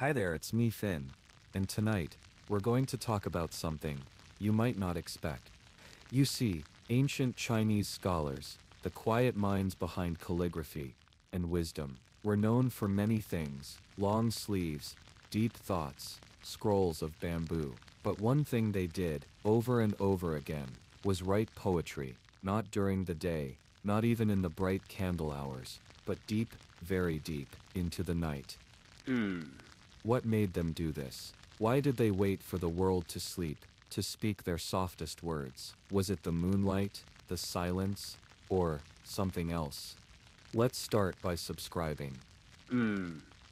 Hi there, it's me Finn. And tonight, we're going to talk about something you might not expect. You see, ancient Chinese scholars, the quiet minds behind calligraphy and wisdom, were known for many things: long sleeves, deep thoughts, scrolls of bamboo. But one thing they did, over and over again, was write poetry, not during the day, not even in the bright candle hours, but deep, very deep, into the night. What made them do this? Why did they wait for the world to sleep, to speak their softest words? Was it the moonlight, the silence, or something else? Let's start by subscribing.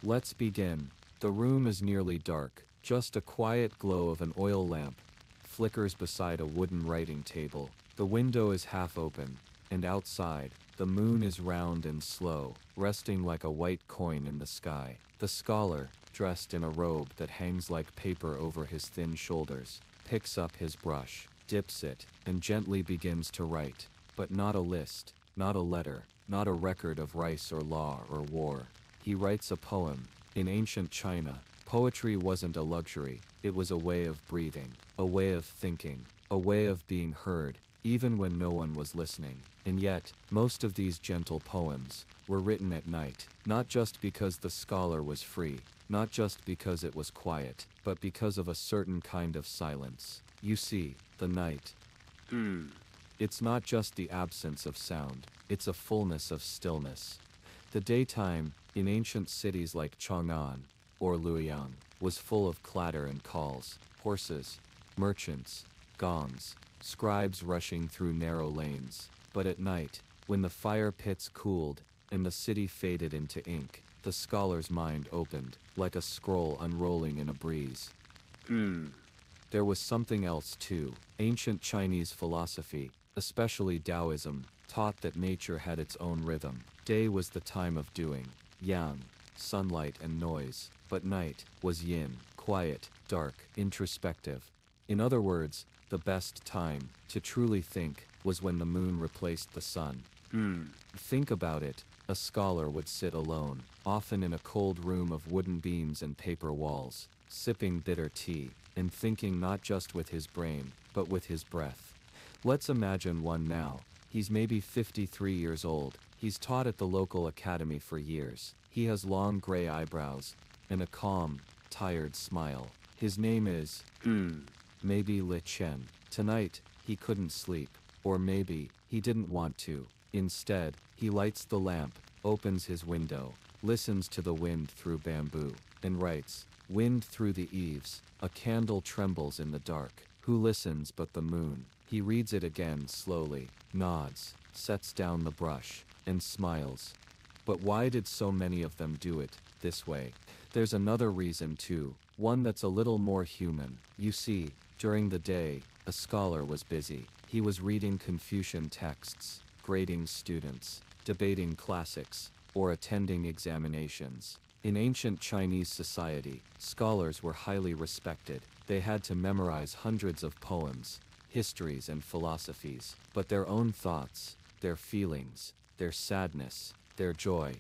Let's begin. The room is nearly dark, just a quiet glow of an oil lamp flickers beside a wooden writing table. The window is half open, and outside, the moon is round and slow, resting like a white coin in the sky. The scholar, dressed in a robe that hangs like paper over his thin shoulders, picks up his brush, dips it, and gently begins to write. But not a list, not a letter, not a record of rice or law or war. He writes a poem. In ancient China, poetry wasn't a luxury, it was a way of breathing, a way of thinking, a way of being heard, even when no one was listening. And yet, most of these gentle poems were written at night, not just because the scholar was free, not just because it was quiet, but because of a certain kind of silence. You see, the night. It's not just the absence of sound, it's a fullness of stillness. The daytime, in ancient cities like Chang'an or Luoyang, was full of clatter and calls: horses, merchants, gongs, scribes rushing through narrow lanes. But at night, when the fire pits cooled and the city faded into ink, the scholar's mind opened, like a scroll unrolling in a breeze. There was something else too. Ancient Chinese philosophy, especially Taoism, taught that nature had its own rhythm. Day was the time of doing, yang, sunlight and noise, but night was yin, quiet, dark, introspective. In other words, the best time to truly think was when the moon replaced the sun. Think about it. A scholar would sit alone, often in a cold room of wooden beams and paper walls, sipping bitter tea, and thinking not just with his brain, but with his breath. Let's imagine one now. He's maybe 53 years old. He's taught at the local academy for years. He has long gray eyebrows and a calm, tired smile. His name is, maybe Li Chen. Tonight, he couldn't sleep. Or maybe, he didn't want to. Instead, he lights the lamp, opens his window, listens to the wind through bamboo, and writes, "Wind through the eaves, a candle trembles in the dark. Who listens but the moon?" He reads it again slowly, nods, sets down the brush, and smiles. But why did so many of them do it this way? There's another reason too, one that's a little more human. You see, during the day, a scholar was busy. He was reading Confucian texts, grading students, debating classics, or attending examinations. In ancient Chinese society, scholars were highly respected. They had to memorize hundreds of poems, histories and philosophies, but their own thoughts, their feelings, their sadness, their joy,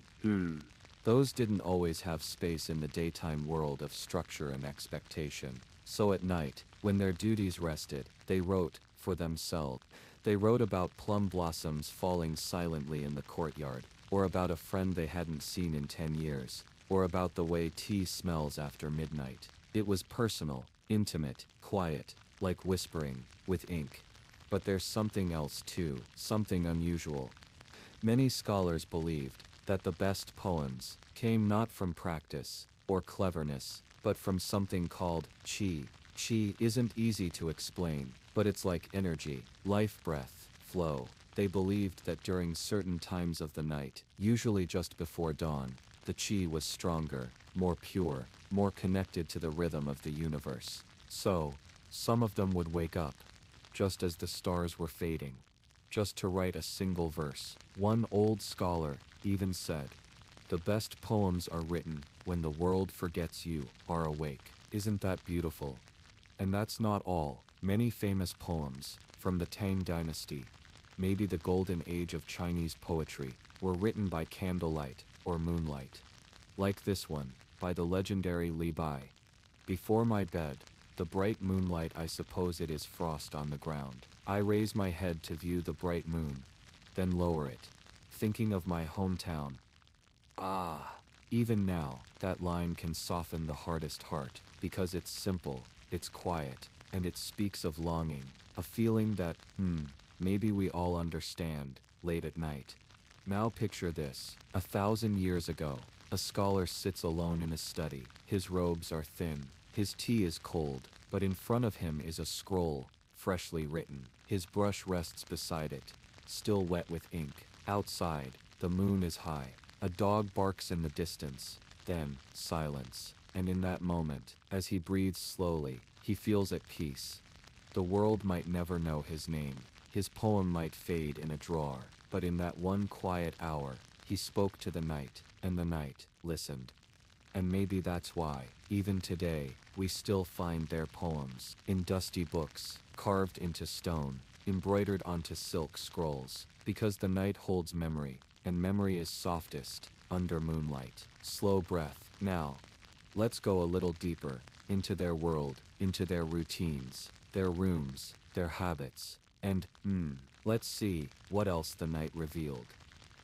those didn't always have space in the daytime world of structure and expectation. So at night, when their duties rested, they wrote for themselves. They wrote about plum blossoms falling silently in the courtyard, or about a friend they hadn't seen in 10 years, or about the way tea smells after midnight. It was personal, intimate, quiet, like whispering, with ink. But there's something else too, something unusual. Many scholars believed that the best poems came not from practice or cleverness, but from something called qi. Qi isn't easy to explain, but it's like energy, life breath, flow. They believed that during certain times of the night, usually just before dawn, the qi was stronger, more pure, more connected to the rhythm of the universe. So, some of them would wake up, just as the stars were fading, just to write a single verse. One old scholar even said, "The best poems are written when the world forgets you are awake." Isn't that beautiful? And that's not all. Many famous poems, from the Tang dynasty, maybe the golden age of Chinese poetry, were written by candlelight or moonlight. Like this one, by the legendary Li Bai. Before my bed, the bright moonlight, I suppose it is frost on the ground. I raise my head to view the bright moon, then lower it, thinking of my hometown. Ah, even now, that line can soften the hardest heart, because it's simple, it's quiet, and it speaks of longing, a feeling that, maybe we all understand, late at night. Now picture this, 1,000 years ago, a scholar sits alone in a study. His robes are thin, his tea is cold, but in front of him is a scroll, freshly written. His brush rests beside it, still wet with ink. Outside, the moon is high. A dog barks in the distance, then silence. And in that moment, as he breathes slowly, he feels at peace. The world might never know his name. His poem might fade in a drawer, but in that one quiet hour, he spoke to the night, and the night listened. And maybe that's why, even today, we still find their poems in dusty books, carved into stone, embroidered onto silk scrolls, because the night holds memory, and memory is softest under moonlight. Slow breath. Now, let's go a little deeper into their world, into their routines, their rooms, their habits, and, let's see what else the night revealed.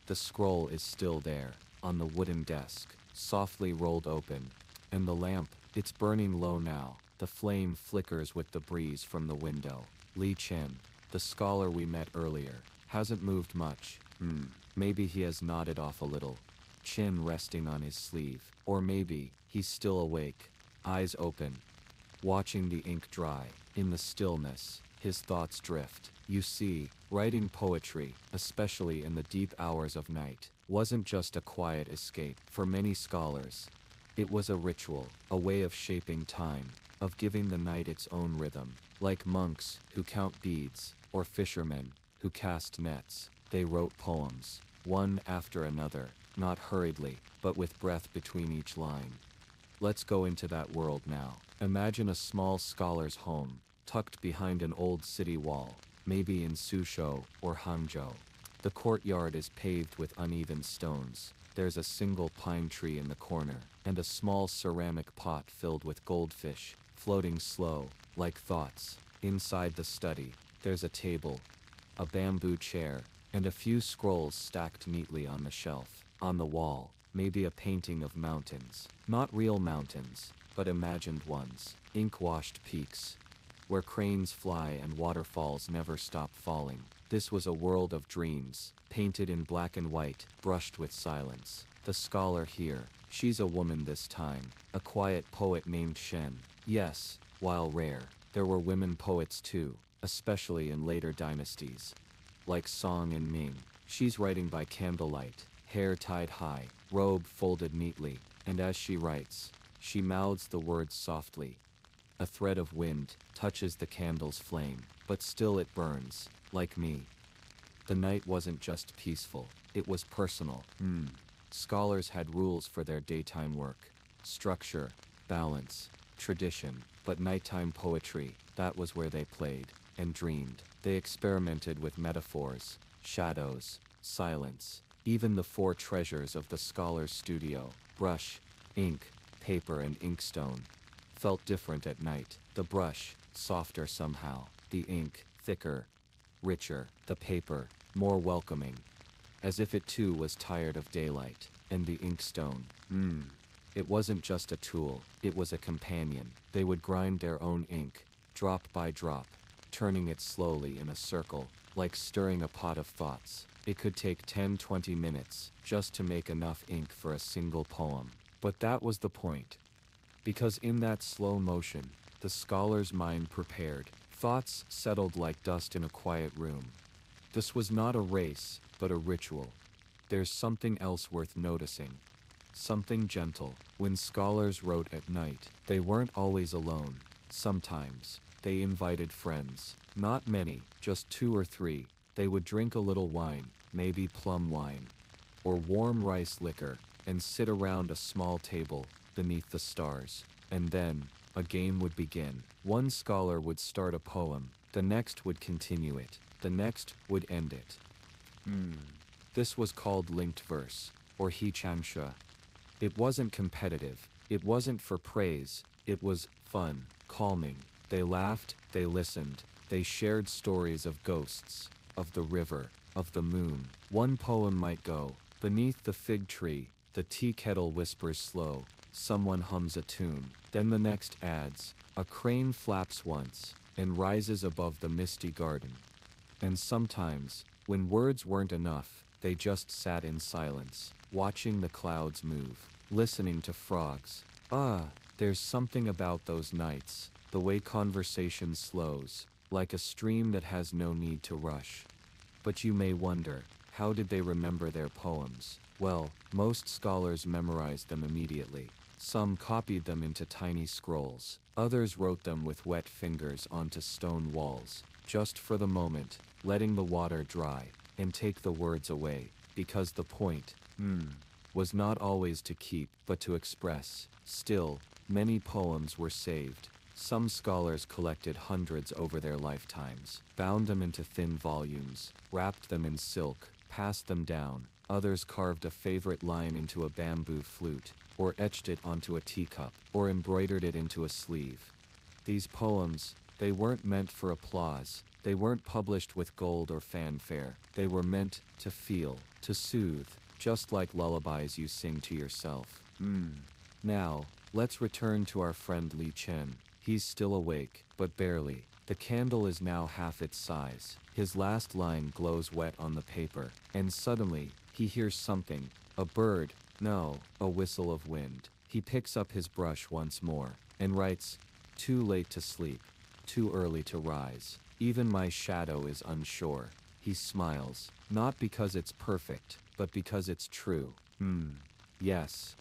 The scroll is still there, on the wooden desk, softly rolled open, and the lamp, it's burning low now. The flame flickers with the breeze from the window. Li Chen, the scholar we met earlier, hasn't moved much. Maybe he has nodded off a little, chin resting on his sleeve, or maybe he's still awake, eyes open, watching the ink dry. In the stillness, his thoughts drift. You see, writing poetry, especially in the deep hours of night, wasn't just a quiet escape. For many scholars, it was a ritual, a way of shaping time, of giving the night its own rhythm. Like monks who count beads, or fishermen who cast nets, they wrote poems, one after another, not hurriedly, but with breath between each line. Let's go into that world now. Imagine a small scholar's home, tucked behind an old city wall, maybe in Suzhou or Hangzhou. The courtyard is paved with uneven stones. There's a single pine tree in the corner, and a small ceramic pot filled with goldfish, floating slow, like thoughts. Inside the study, there's a table, a bamboo chair, and a few scrolls stacked neatly on the shelf. On the wall, maybe a painting of mountains. Not real mountains, but imagined ones. Ink-washed peaks, where cranes fly and waterfalls never stop falling. This was a world of dreams, painted in black and white, brushed with silence. The scholar here, she's a woman this time, a quiet poet named Shen. Yes, while rare, there were women poets too, especially in later dynasties, like Song and Ming. She's writing by candlelight, hair tied high, robe folded neatly, and as she writes, she mouths the words softly. A thread of wind touches the candle's flame, but still it burns, like me. The night wasn't just peaceful, it was personal. Scholars had rules for their daytime work. Structure, balance, tradition, but nighttime poetry, that was where they played and dreamed. They experimented with metaphors, shadows, silence. Even the four treasures of the scholar's studio, brush, ink, paper and inkstone, felt different at night. The brush, softer somehow. The ink, thicker, richer. The paper, more welcoming. As if it too was tired of daylight. And the inkstone, it wasn't just a tool, it was a companion. They would grind their own ink, drop by drop, turning it slowly in a circle, like stirring a pot of thoughts. It could take 10-20 minutes, just to make enough ink for a single poem. But that was the point. Because in that slow motion, the scholar's mind prepared. Thoughts settled like dust in a quiet room. This was not a race, but a ritual. There's something else worth noticing. Something gentle. When scholars wrote at night, they weren't always alone. Sometimes, they invited friends. Not many, just 2 or 3. They would drink a little wine, maybe plum wine, or warm rice liquor, and sit around a small table, beneath the stars. And then, a game would begin. One scholar would start a poem, the next would continue it, the next would end it. This was called linked verse, or he changsha. It wasn't competitive, It wasn't for praise, it was fun, calming. They laughed, they listened, they shared stories of ghosts, of the river, of the moon. One poem might go, "Beneath the fig tree, the tea kettle whispers slow, someone hums a tune." Then the next adds, "A crane flaps once, and rises above the misty garden." And sometimes, when words weren't enough, they just sat in silence, watching the clouds move, listening to frogs. There's something about those nights, the way conversation slows, like a stream that has no need to rush. But you may wonder, how did they remember their poems? Well, most scholars memorized them immediately. Some copied them into tiny scrolls. Others wrote them with wet fingers onto stone walls, just for the moment, letting the water dry, and take the words away, because the point, was not always to keep, but to express. Still, many poems were saved. Some scholars collected hundreds over their lifetimes, bound them into thin volumes, wrapped them in silk, passed them down. Others carved a favorite line into a bamboo flute, or etched it onto a teacup, or embroidered it into a sleeve. These poems, they weren't meant for applause. They weren't published with gold or fanfare. They were meant to feel, to soothe, just like lullabies you sing to yourself. Now, let's return to our friend Li Chen. He's still awake, but barely. The candle is now half its size. His last line glows wet on the paper, and suddenly, he hears something. A bird, no, a whistle of wind. He picks up his brush once more, and writes, "Too late to sleep, too early to rise. Even my shadow is unsure." He smiles, not because it's perfect, but because it's true. Yes.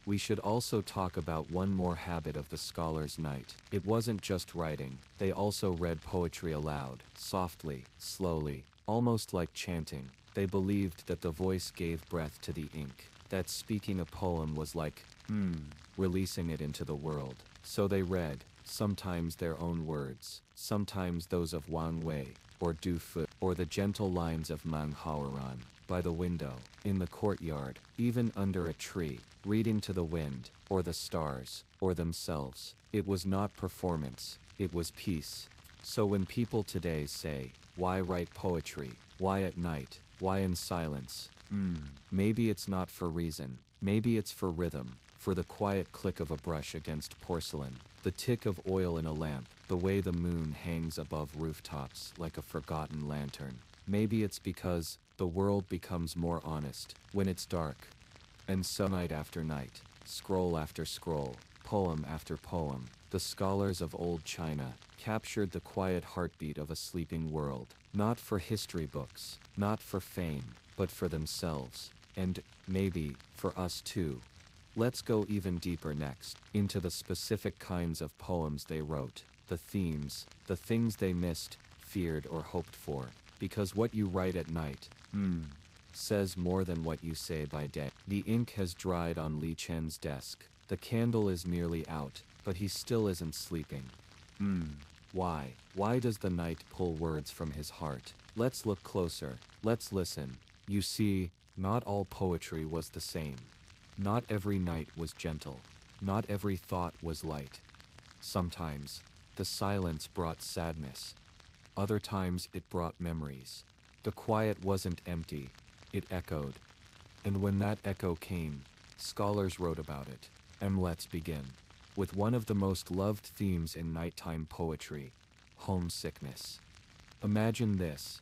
We should also talk about one more habit of the scholar's night. It wasn't just writing, they also read poetry aloud, softly, slowly, almost like chanting. They believed that the voice gave breath to the ink, that speaking a poem was like, releasing it into the world. So they read, sometimes their own words, sometimes those of Wang Wei, or Du Fu, or the gentle lines of Mang Haoran, by the window, in the courtyard, even under a tree, reading to the wind, or the stars, or themselves. It was not performance, it was peace. So when people today say, why write poetry? Why at night? Why in silence? Maybe it's not for reason. Maybe it's for rhythm, for the quiet click of a brush against porcelain, the tick of oil in a lamp, the way the moon hangs above rooftops like a forgotten lantern. Maybe it's because the world becomes more honest when it's dark. And so night after night, scroll after scroll, poem after poem, the scholars of old China captured the quiet heartbeat of a sleeping world, not for history books, not for fame, but for themselves, and, maybe, for us too. Let's go even deeper next, into the specific kinds of poems they wrote, the themes, the things they missed, feared or hoped for, because what you write at night, says more than what you say by day. The ink has dried on Li Chen's desk. The candle is nearly out, but he still isn't sleeping. Why? Why does the night pull words from his heart? Let's look closer. Let's listen. You see, not all poetry was the same. Not every night was gentle. Not every thought was light. Sometimes, the silence brought sadness. Other times it brought memories. The quiet wasn't empty. It echoed. And when that echo came, scholars wrote about it. And let's begin with one of the most loved themes in nighttime poetry, homesickness. Imagine this,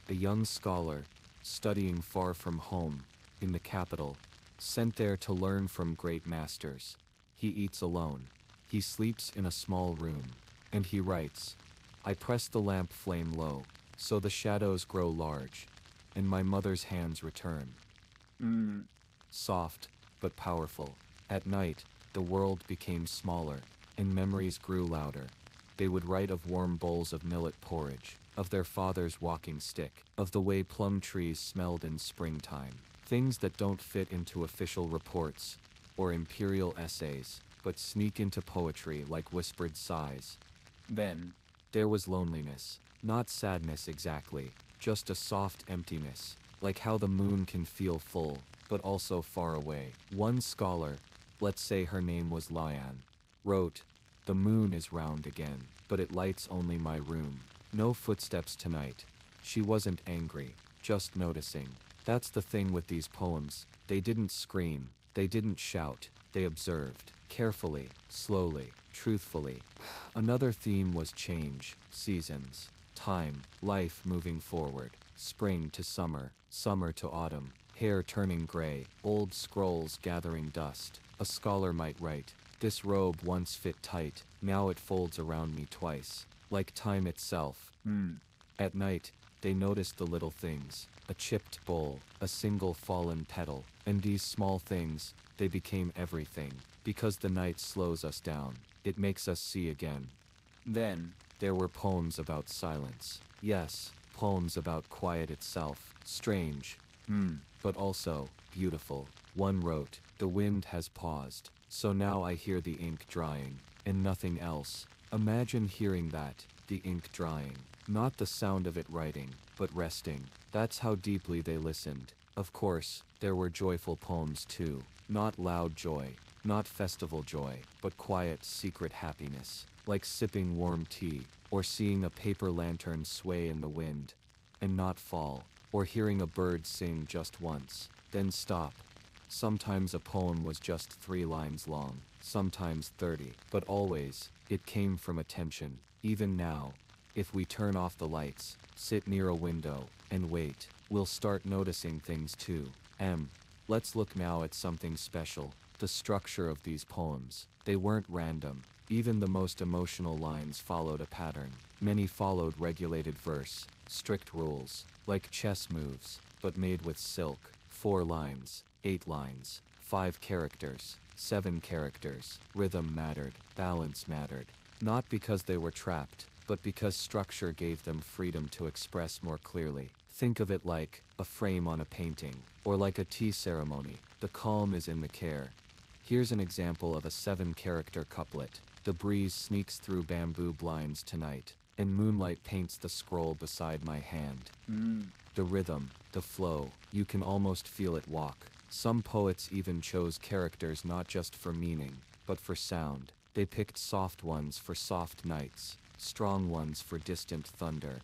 a young scholar, studying far from home, in the capital, sent there to learn from great masters. He eats alone. He sleeps in a small room. And he writes, I press the lamp flame low, so the shadows grow large, and my mother's hands return. Soft, but powerful. At night, the world became smaller, and memories grew louder. They would write of warm bowls of millet porridge, of their father's walking stick, of the way plum trees smelled in springtime. Things that don't fit into official reports, or imperial essays, but sneak into poetry like whispered sighs. Then, there was loneliness. Not sadness exactly, just a soft emptiness, like how the moon can feel full, but also far away. One scholar, let's say her name was Lian, wrote, "The moon is round again, but it lights only my room. No footsteps tonight." She wasn't angry, just noticing. That's the thing with these poems. They didn't scream, they didn't shout, they observed, carefully, slowly, truthfully. Another theme was change, seasons, time, life moving forward, spring to summer, summer to autumn, hair turning gray, old scrolls gathering dust. A scholar might write, "This robe once fit tight, now it folds around me twice," like time itself. At night, they noticed the little things, a chipped bowl, a single fallen petal, and these small things, they became everything, because the night slows us down, it makes us see again. Then, there were poems about silence. Yes, poems about quiet itself, strange, but also beautiful. One wrote, "The wind has paused, so now I hear the ink drying, and nothing else." Imagine hearing that, the ink drying. Not the sound of it writing, but resting. That's how deeply they listened. Of course, there were joyful poems too. Not loud joy, not festival joy, but quiet, secret happiness. Like sipping warm tea, or seeing a paper lantern sway in the wind, and not fall, or hearing a bird sing just once, then stop. Sometimes a poem was just 3 lines long, sometimes 30, but always, it came from attention. Even now, if we turn off the lights, sit near a window, and wait, we'll start noticing things too. Let's look now at something special, the structure of these poems. They weren't random. Even the most emotional lines followed a pattern. Many followed regulated verse, strict rules, like chess moves, but made with silk. 4 lines, 8 lines, 5 characters, 7 characters. Rhythm mattered, balance mattered. Not because they were trapped, but because structure gave them freedom to express more clearly. Think of it like a frame on a painting, or like a tea ceremony. The calm is in the care. Here's an example of a 7-character couplet. "The breeze sneaks through bamboo blinds tonight, and moonlight paints the scroll beside my hand." The rhythm, the flow, you can almost feel it walk. Some poets even chose characters not just for meaning, but for sound. They picked soft ones for soft nights, strong ones for distant thunder.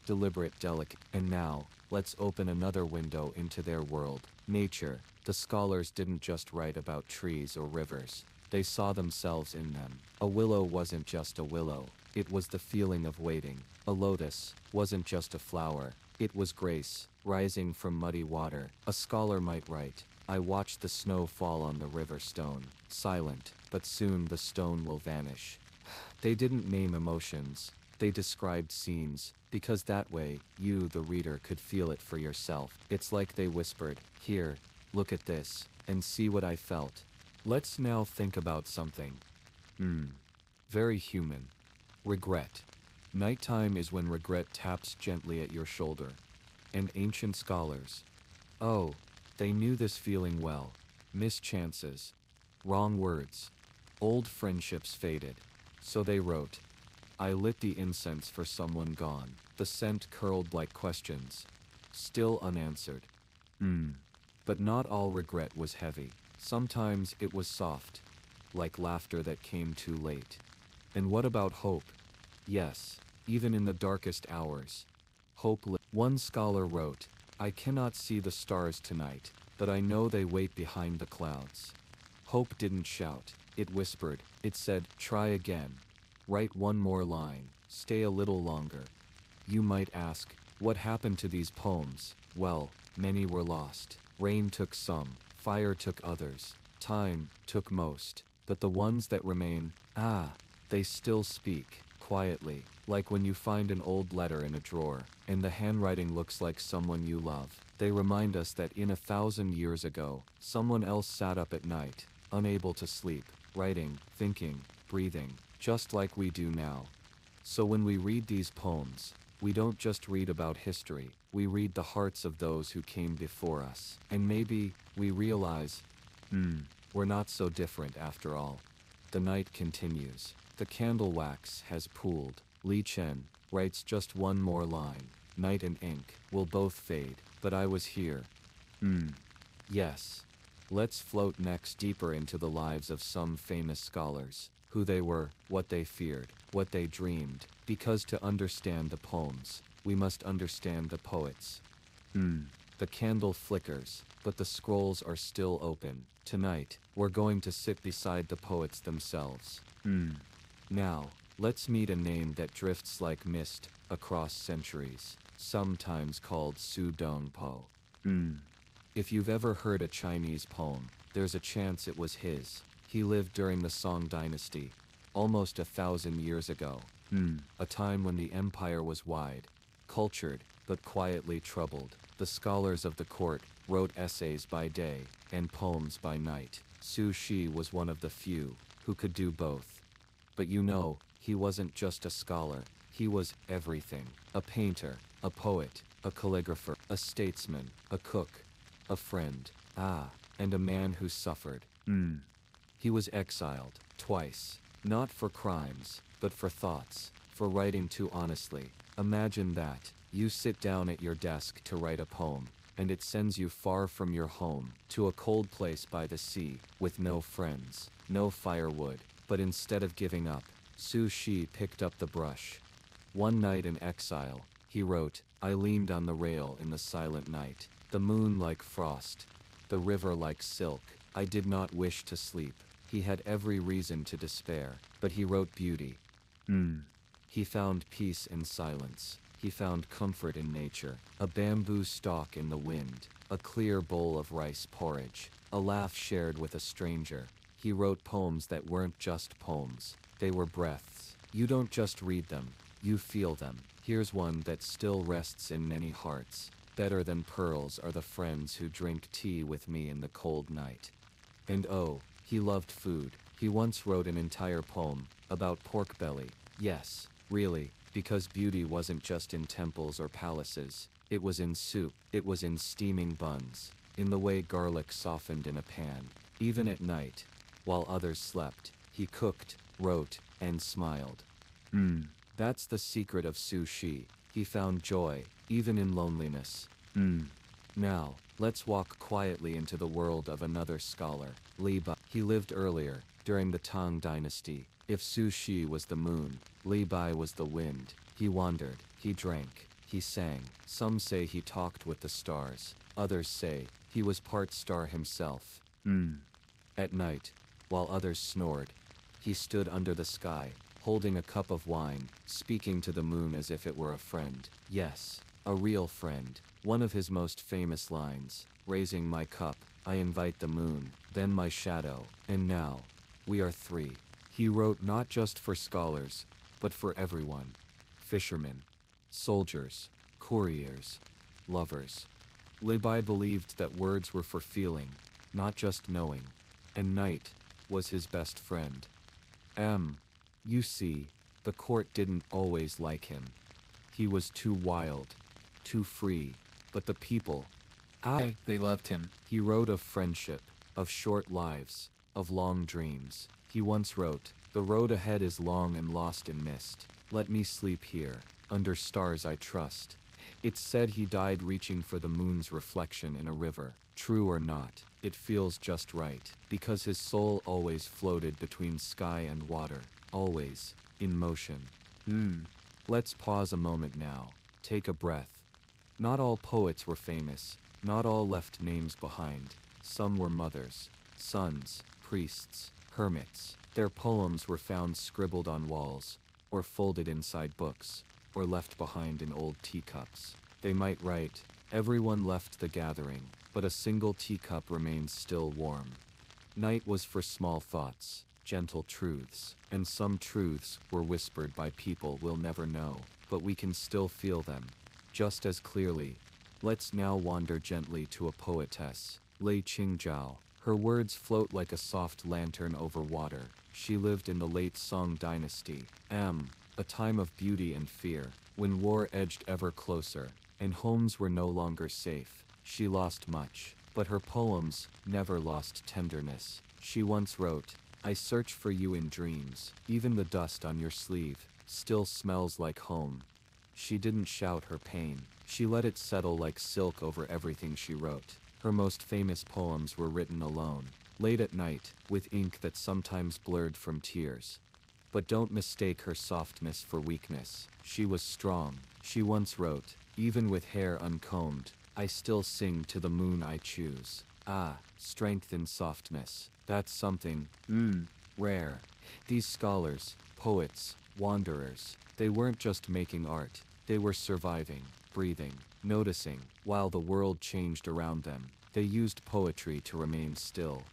Deliberate, delicate. And now, let's open another window into their world. Nature. The scholars didn't just write about trees or rivers. They saw themselves in them. A willow wasn't just a willow, it was the feeling of waiting. A lotus wasn't just a flower, it was grace, rising from muddy water. A scholar might write, "I watched the snow fall on the river stone, silent, but soon the stone will vanish." They didn't name emotions, they described scenes, because that way, you, the reader, could feel it for yourself. It's like they whispered, "Here, look at this, and see what I felt." Let's now think about something. Very human. Regret. Nighttime is when regret taps gently at your shoulder. And ancient scholars. Oh, they knew this feeling well. Missed chances. Wrong words. Old friendships faded. So they wrote, "I lit the incense for someone gone." The scent curled like questions. Still unanswered. But not all regret was heavy. Sometimes it was soft, like laughter that came too late. And what about hope? Yes, even in the darkest hours, hope lit. One scholar wrote, "I cannot see the stars tonight, but I know they wait behind the clouds." Hope didn't shout, it whispered. It said, "Try again. Write one more line. Stay a little longer." You might ask, what happened to these poems? Well, many were lost. Rain took some, fire took others, time took most. But the ones that remain, they still speak, quietly, like when you find an old letter in a drawer, and the handwriting looks like someone you love. They remind us that in 1,000 years ago, someone else sat up at night, unable to sleep, writing, thinking, breathing, just like we do now. So when we read these poems, we don't just read about history, we read the hearts of those who came before us. And maybe, we realize, we're not so different after all. The night continues. The candle wax has pooled. Li Chen writes just one more line. "Night and ink will both fade, but I was here." Yes. Let's float next deeper into the lives of some famous scholars, who they were, what they feared, what they dreamed, because to understand the poems, we must understand the poets. The candle flickers, but the scrolls are still open. Tonight, we're going to sit beside the poets themselves. Now, let's meet a name that drifts like mist across centuries, sometimes called Su Dong Po. If you've ever heard a Chinese poem, there's a chance it was his. He lived during the Song dynasty, almost 1,000 years ago. A time when the empire was wide, cultured, but quietly troubled. The scholars of the court wrote essays by day and poems by night. Su Shi was one of the few who could do both. But you know, he wasn't just a scholar, he was everything. A painter, a poet, a calligrapher, a statesman, a cook, a friend, and a man who suffered. He was exiled, twice, not for crimes, but for thoughts, for writing too honestly. Imagine that, you sit down at your desk to write a poem, and it sends you far from your home, to a cold place by the sea, with no friends, no firewood, but instead of giving up, Su Shi picked up the brush. One night in exile, he wrote, I leaned on the rail in the silent night, the moon like frost, the river like silk, I did not wish to sleep. He had every reason to despair, but he wrote beauty. He found peace in silence. He found comfort in nature, a bamboo stalk in the wind, a clear bowl of rice porridge, a laugh shared with a stranger. He wrote poems that weren't just poems, they were breaths. You don't just read them, you feel them. Here's one that still rests in many hearts. Better than pearls are the friends who drink tea with me in the cold night. And oh, he loved food. He once wrote an entire poem about pork belly. Yes, really, because beauty wasn't just in temples or palaces. It was in soup, it was in steaming buns, in the way garlic softened in a pan. Even at night, while others slept, he cooked, wrote, and smiled. That's the secret of Su Shi. He found joy, even in loneliness. Now, let's walk quietly into the world of another scholar, Li Bai. He lived earlier, during the Tang dynasty. If Su Shi was the moon, Li Bai was the wind. He wandered, he drank, he sang. Some say he talked with the stars, others say he was part star himself. At night, while others snored, he stood under the sky, holding a cup of wine, speaking to the moon as if it were a friend. Yes, a real friend. One of his most famous lines, raising my cup, I invite the moon, then my shadow, and now, we are three. He wrote not just for scholars, but for everyone. Fishermen, soldiers, courtiers, lovers. Li Bai believed that words were for feeling, not just knowing, and night was his best friend. You see, the court didn't always like him. He was too wild, too free, but the people, they loved him. He wrote of friendship, of short lives, of long dreams. He once wrote, the road ahead is long and lost in mist. Let me sleep here, under stars I trust. It's said he died reaching for the moon's reflection in a river. True or not, it feels just right, because his soul always floated between sky and water, always, in motion. Let's pause a moment now, take a breath. Not all poets were famous, not all left names behind. Some were mothers, sons, priests, hermits. Their poems were found scribbled on walls, or folded inside books, or left behind in old teacups. They might write, everyone left the gathering, but a single teacup remains still warm. Night was for small thoughts, gentle truths, and some truths were whispered by people we'll never know, but we can still feel them, just as clearly. Let's now wander gently to a poetess, Lei Qingzhao. Her words float like a soft lantern over water. She lived in the late Song dynasty, a time of beauty and fear, when war edged ever closer, and homes were no longer safe. She lost much, but her poems never lost tenderness. She once wrote, I search for you in dreams, even the dust on your sleeve still smells like home. She didn't shout her pain, she let it settle like silk over everything she wrote. Her most famous poems were written alone, late at night, with ink that sometimes blurred from tears. But don't mistake her softness for weakness. She was strong. She once wrote, "Even with hair uncombed, I still sing to the moon I choose." Ah, strength in softness. That's something, rare. These scholars, poets, wanderers, they weren't just making art. They were surviving, breathing, noticing. While the world changed around them, they used poetry to remain still.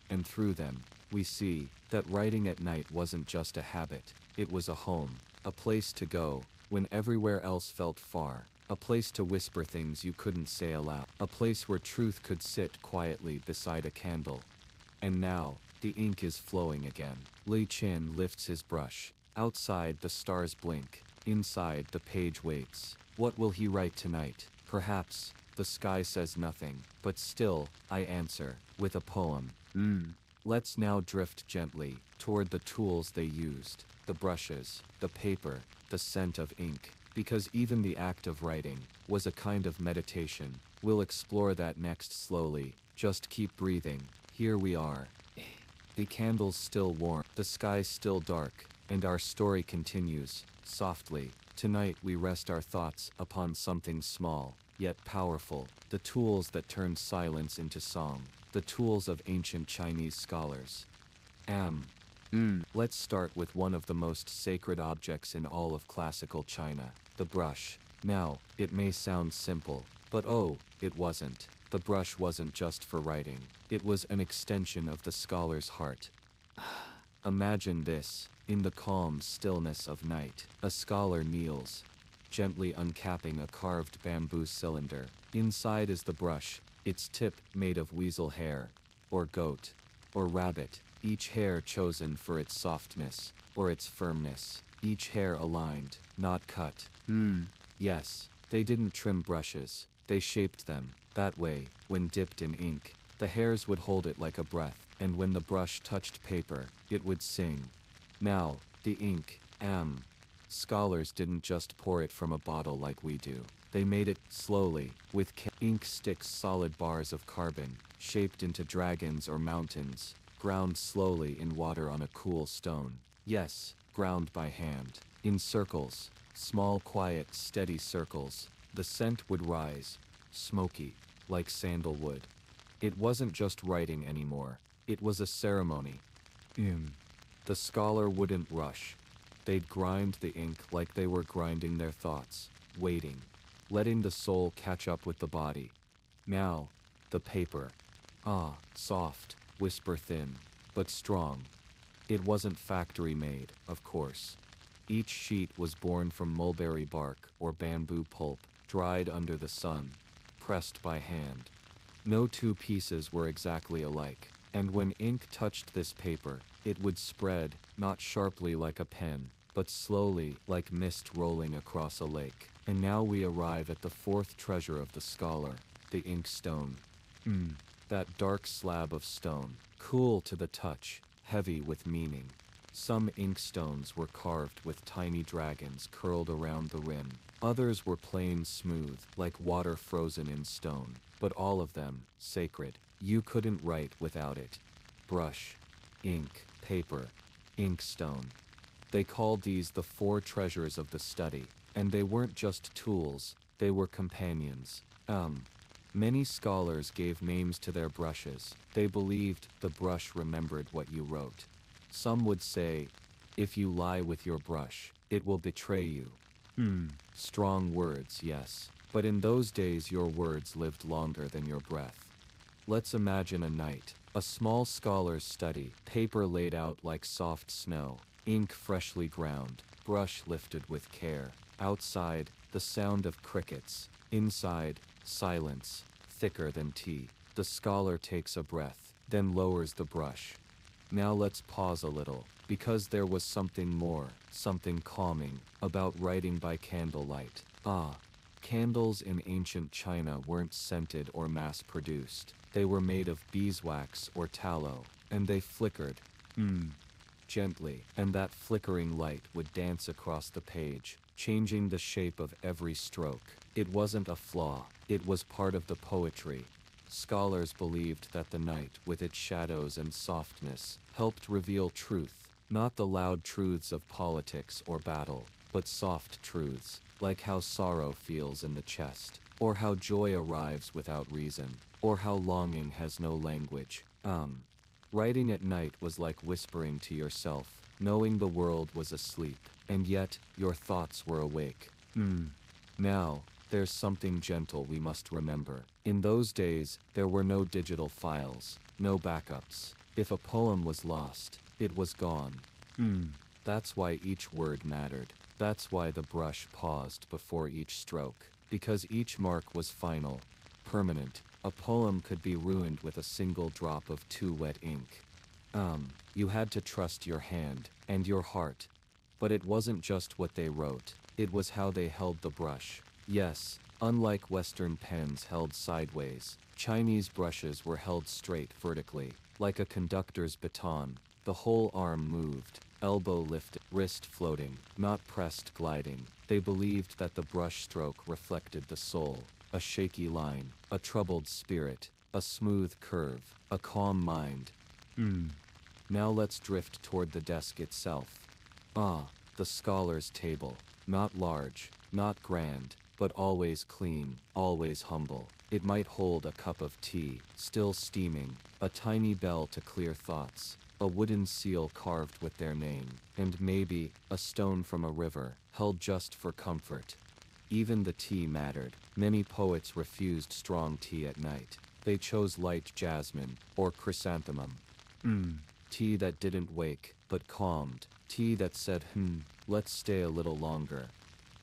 And through them, we see that writing at night wasn't just a habit. It was a home, a place to go when everywhere else felt far, a place to whisper things you couldn't say aloud, a place where truth could sit quietly beside a candle. And now, the ink is flowing again. Li Qin lifts his brush. Outside, the stars blink. Inside, the page waits. What will he write tonight? Perhaps the sky says nothing, but still, I answer with a poem. Let's now drift gently toward the tools they used, the brushes, the paper, the scent of ink, because even the act of writing was a kind of meditation. We'll explore that next slowly. Just keep breathing. Here we are. The candle's still warm, the sky's still dark, and our story continues, softly. Tonight we rest our thoughts upon something small, yet powerful, the tools that turned silence into song, the tools of ancient Chinese scholars. Let's start with one of the most sacred objects in all of classical China, the brush. Now, it may sound simple, but oh, it wasn't. The brush wasn't just for writing. It was an extension of the scholar's heart. Imagine this. In the calm stillness of night, a scholar kneels, gently uncapping a carved bamboo cylinder. Inside is the brush, its tip made of weasel hair, or goat, or rabbit, each hair chosen for its softness, or its firmness, each hair aligned, not cut. Yes, they didn't trim brushes, they shaped them. That way, when dipped in ink, the hairs would hold it like a breath, and when the brush touched paper, it would sing. Now, the ink, scholars didn't just pour it from a bottle like we do. They made it slowly, with ink sticks, solid bars of carbon, shaped into dragons or mountains, ground slowly in water on a cool stone. Yes, ground by hand. In circles, small, quiet, steady circles, the scent would rise, smoky, like sandalwood. It wasn't just writing anymore, it was a ceremony. The scholar wouldn't rush. They'd grind the ink like they were grinding their thoughts, waiting, letting the soul catch up with the body. Now, the paper. Soft, whisper thin, but strong. It wasn't factory made, of course. Each sheet was born from mulberry bark or bamboo pulp, dried under the sun, pressed by hand. No two pieces were exactly alike, and when ink touched this paper, it would spread, not sharply like a pen, but slowly like mist rolling across a lake. And now we arrive at the fourth treasure of the scholar, the inkstone. That dark slab of stone, cool to the touch, heavy with meaning. Some inkstones were carved with tiny dragons curled around the rim. Others were plain smooth, like water frozen in stone. But all of them, sacred. You couldn't write without it. Brush, ink, paper, inkstone. They called these the four treasures of the study. And they weren't just tools, they were companions. Many scholars gave names to their brushes. They believed the brush remembered what you wrote. Some would say, if you lie with your brush, it will betray you. Strong words, yes. But in those days your words lived longer than your breath. Let's imagine a night, a small scholar's study, paper laid out like soft snow, ink freshly ground, brush lifted with care. Outside, the sound of crickets. Inside, silence, thicker than tea. The scholar takes a breath, then lowers the brush. Now let's pause a little, because there was something more, something calming, about writing by candlelight. Candles in ancient China weren't scented or mass-produced. They were made of beeswax or tallow, and they flickered, gently, and that flickering light would dance across the page, changing the shape of every stroke. It wasn't a flaw, it was part of the poetry. Scholars believed that the night, with its shadows and softness, helped reveal truth, not the loud truths of politics or battle, but soft truths, like how sorrow feels in the chest, or how joy arrives without reason, or how longing has no language. Writing at night was like whispering to yourself, knowing the world was asleep, and yet, your thoughts were awake. Now, there's something gentle we must remember. In those days, there were no digital files, no backups. If a poem was lost, it was gone. That's why each word mattered. That's why the brush paused before each stroke, because each mark was final, permanent. A poem could be ruined with a single drop of too wet ink. You had to trust your hand, and your heart. But it wasn't just what they wrote, it was how they held the brush. Yes, unlike Western pens held sideways, Chinese brushes were held straight vertically, like a conductor's baton. The whole arm moved, elbow lifted, wrist floating, not pressed gliding. They believed that the brush stroke reflected the soul, a shaky line, a troubled spirit, a smooth curve, a calm mind. Now let's drift toward the desk itself. The scholar's table. Not large, not grand, but always clean, always humble. It might hold a cup of tea, still steaming, a tiny bell to clear thoughts, a wooden seal carved with their name, and maybe a stone from a river, held just for comfort. Even the tea mattered. Many poets refused strong tea at night. They chose light jasmine, or chrysanthemum. Tea that didn't wake, but calmed. Tea that said, let's stay a little longer.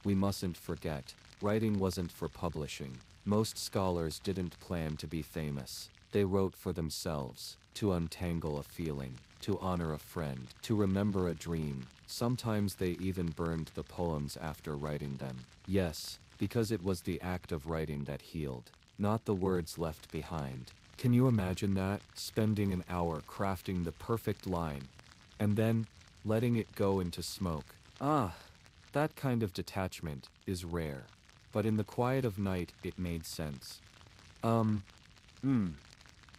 We mustn't forget, writing wasn't for publishing. Most scholars didn't plan to be famous. They wrote for themselves, to untangle a feeling, to honor a friend, to remember a dream. Sometimes they even burned the poems after writing them. Yes, because it was the act of writing that healed, not the words left behind. Can you imagine that? Spending an hour crafting the perfect line, and then letting it go into smoke. That kind of detachment is rare. But in the quiet of night, it made sense.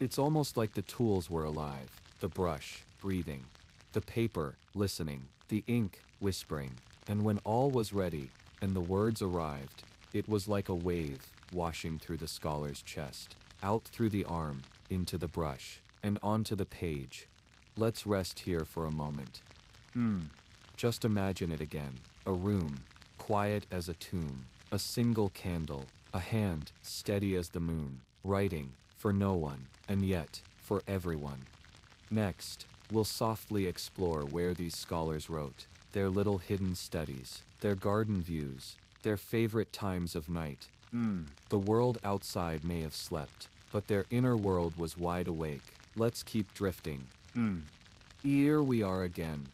It's almost like the tools were alive. The brush, breathing. The paper, listening. The ink, whispering. And when all was ready, and the words arrived, it was like a wave, washing through the scholar's chest, out through the arm, into the brush, and onto the page. Let's rest here for a moment. Just imagine it again. A room, quiet as a tomb. A single candle. A hand, steady as the moon. Writing, for no one, and yet, for everyone. Next, we'll softly explore where these scholars wrote. Their little hidden studies. Their garden views. Their favorite times of night. The world outside may have slept, but their inner world was wide awake. Let's keep drifting. Here we are again.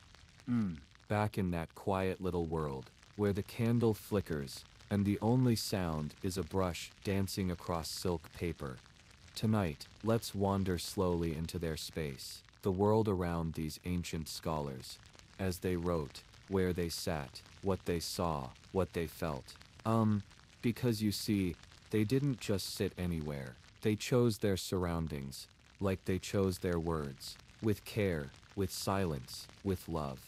Back in that quiet little world, where the candle flickers, and the only sound is a brush dancing across silk paper. Tonight, let's wander slowly into their space, the world around these ancient scholars, as they wrote, where they sat, what they saw, what they felt. Because you see, they didn't just sit anywhere. They chose their surroundings, like they chose their words, with care, with silence, with love.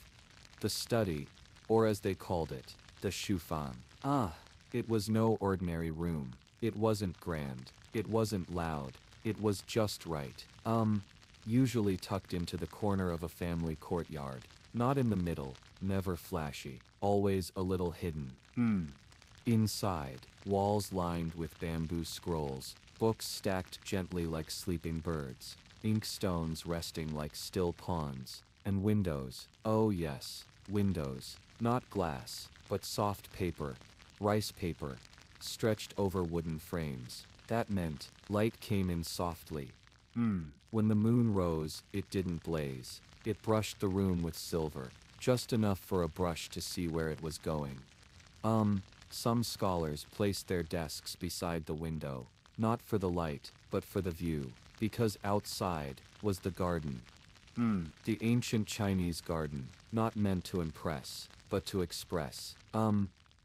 The study, or as they called it, the shufan. It was no ordinary room. It wasn't grand. It wasn't loud. It was just right. Usually tucked into the corner of a family courtyard. Not in the middle, never flashy, always a little hidden. Inside, walls lined with bamboo scrolls, books stacked gently like sleeping birds, inkstones resting like still ponds, and windows, oh yes, windows, not glass, but soft paper, rice paper, stretched over wooden frames. That meant light came in softly. When the moon rose, it didn't blaze. It brushed the room with silver, just enough for a brush to see where it was going. Some scholars placed their desks beside the window, not for the light, but for the view, because outside was the garden. The ancient Chinese garden, not meant to impress, but to express.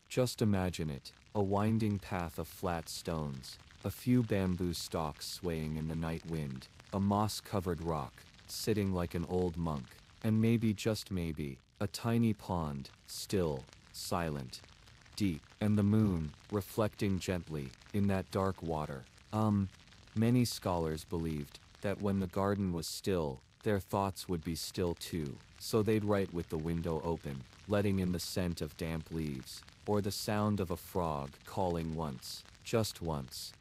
Just imagine it, a winding path of flat stones, A few bamboo stalks swaying in the night wind, a moss-covered rock, sitting like an old monk, and maybe, just maybe, a tiny pond, still, silent, deep, and the moon, reflecting gently, in that dark water. Many scholars believed that when the garden was still, their thoughts would be still too, so they'd write with the window open, letting in the scent of damp leaves, or the sound of a frog calling once, just once.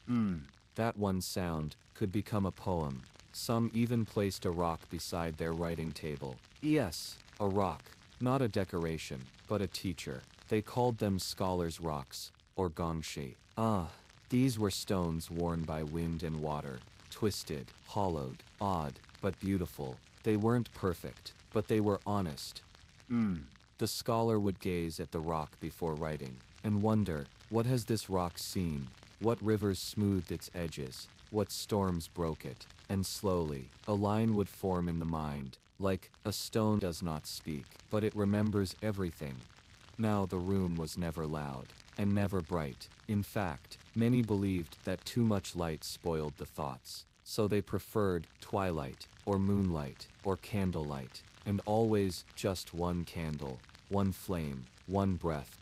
That one sound could become a poem. Some even placed a rock beside their writing table. Yes, a rock, not a decoration, but a teacher. They called them scholars' rocks, or gongshi. These were stones worn by wind and water, twisted, hollowed, odd, but beautiful. They weren't perfect, but they were honest. The scholar would gaze at the rock before writing, and wonder, what has this rock seen? What rivers smoothed its edges? What storms broke it? And slowly, a line would form in the mind, like a stone does not speak, but it remembers everything. Now the room was never loud, and never bright. In fact, many believed that too much light spoiled the thoughts, so they preferred twilight, or moonlight, or candlelight, and always just one candle, one flame, one breath.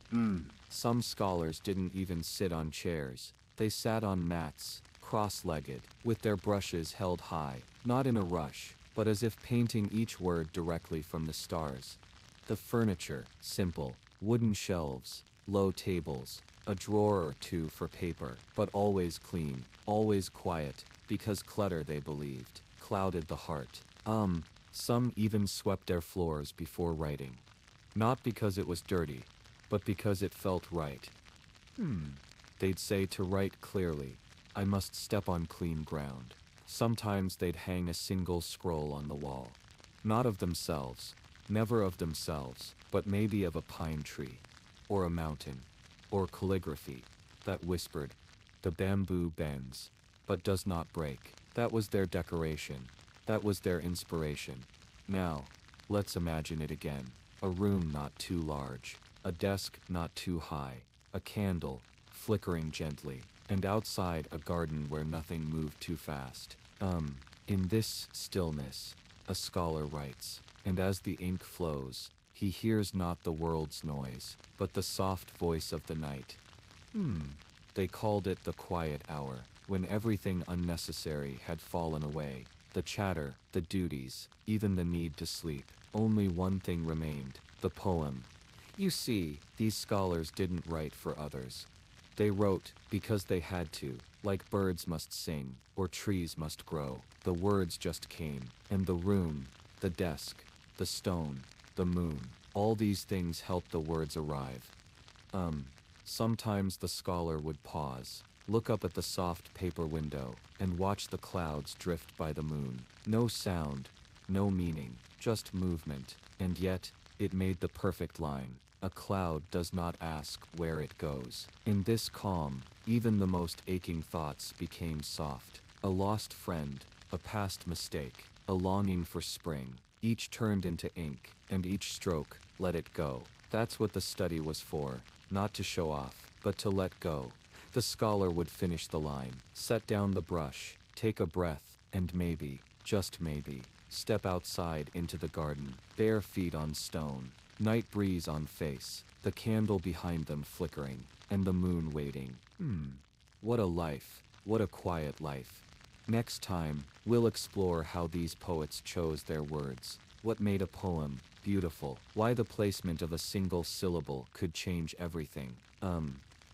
Some scholars didn't even sit on chairs. They sat on mats, cross-legged, with their brushes held high, not in a rush, but as if painting each word directly from the stars. The furniture, simple, wooden shelves, low tables, a drawer or two for paper, but always clean, always quiet, because clutter, they believed, clouded the heart. Some even swept their floors before writing. Not because it was dirty, but because it felt right. They'd say to write clearly, I must step on clean ground. Sometimes they'd hang a single scroll on the wall. Not of themselves, never of themselves, but maybe of a pine tree, or a mountain, or calligraphy, that whispered, the bamboo bends, but does not break. That was their decoration. That was their inspiration. Now, let's imagine it again. A room not too large, a desk not too high, a candle, flickering gently, and outside a garden where nothing moved too fast. In this stillness, a scholar writes, and as the ink flows, he hears not the world's noise, but the soft voice of the night. They called it the quiet hour, when everything unnecessary had fallen away. The chatter, the duties, even the need to sleep. Only one thing remained, the poem. You see, these scholars didn't write for others. They wrote because they had to, like birds must sing, or trees must grow. The words just came, and the room, the desk, the stone, the moon, all these things helped the words arrive. Sometimes the scholar would pause, look up at the soft paper window, and watch the clouds drift by the moon. No sound, no meaning, just movement, and yet, it made the perfect line. A cloud does not ask where it goes. In this calm, even the most aching thoughts became soft. A lost friend, a past mistake, a longing for spring, each turned into ink, and each stroke, let it go. That's what the study was for, not to show off, but to let go. The scholar would finish the line, set down the brush, take a breath, and maybe, just maybe, step outside into the garden, bare feet on stone, night breeze on face, the candle behind them flickering, and the moon waiting. What a life, what a quiet life. Next time, we'll explore how these poets chose their words, what made a poem beautiful, why the placement of a single syllable could change everything.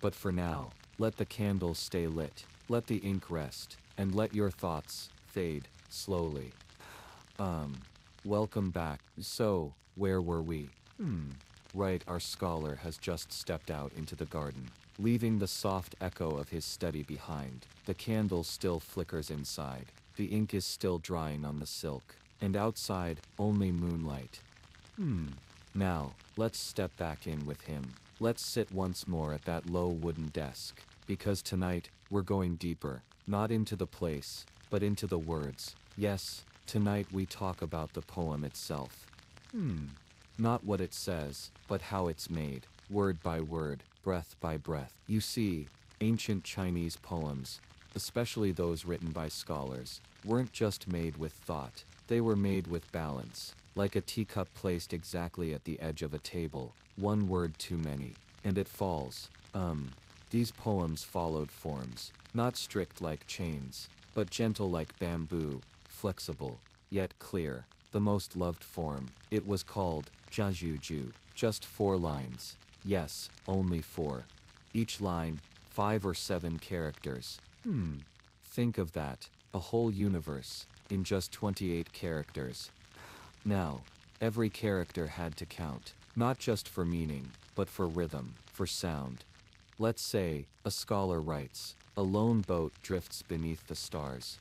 But for now, let the candle stay lit, let the ink rest, and let your thoughts fade slowly. Welcome back. So, where were we? Right, our scholar has just stepped out into the garden, leaving the soft echo of his study behind. The candle still flickers inside, the ink is still drying on the silk, and outside, only moonlight. Now, let's step back in with him. Let's sit once more at that low wooden desk, because tonight, we're going deeper, not into the place, but into the words. Yes, tonight we talk about the poem itself. Not what it says, but how it's made, word by word, breath by breath. You see, ancient Chinese poems, especially those written by scholars, weren't just made with thought. They were made with balance, like a teacup placed exactly at the edge of a table, one word too many, and it falls. These poems followed forms, not strict like chains, but gentle like bamboo, flexible, yet clear. The most loved form, it was called Jiajuju, just 4 lines. Yes, only 4. Each line, 5 or 7 characters. Think of that, a whole universe, in just 28 characters. Now, every character had to count, not just for meaning, but for rhythm, for sound. Let's say, a scholar writes, a lone boat drifts beneath the stars.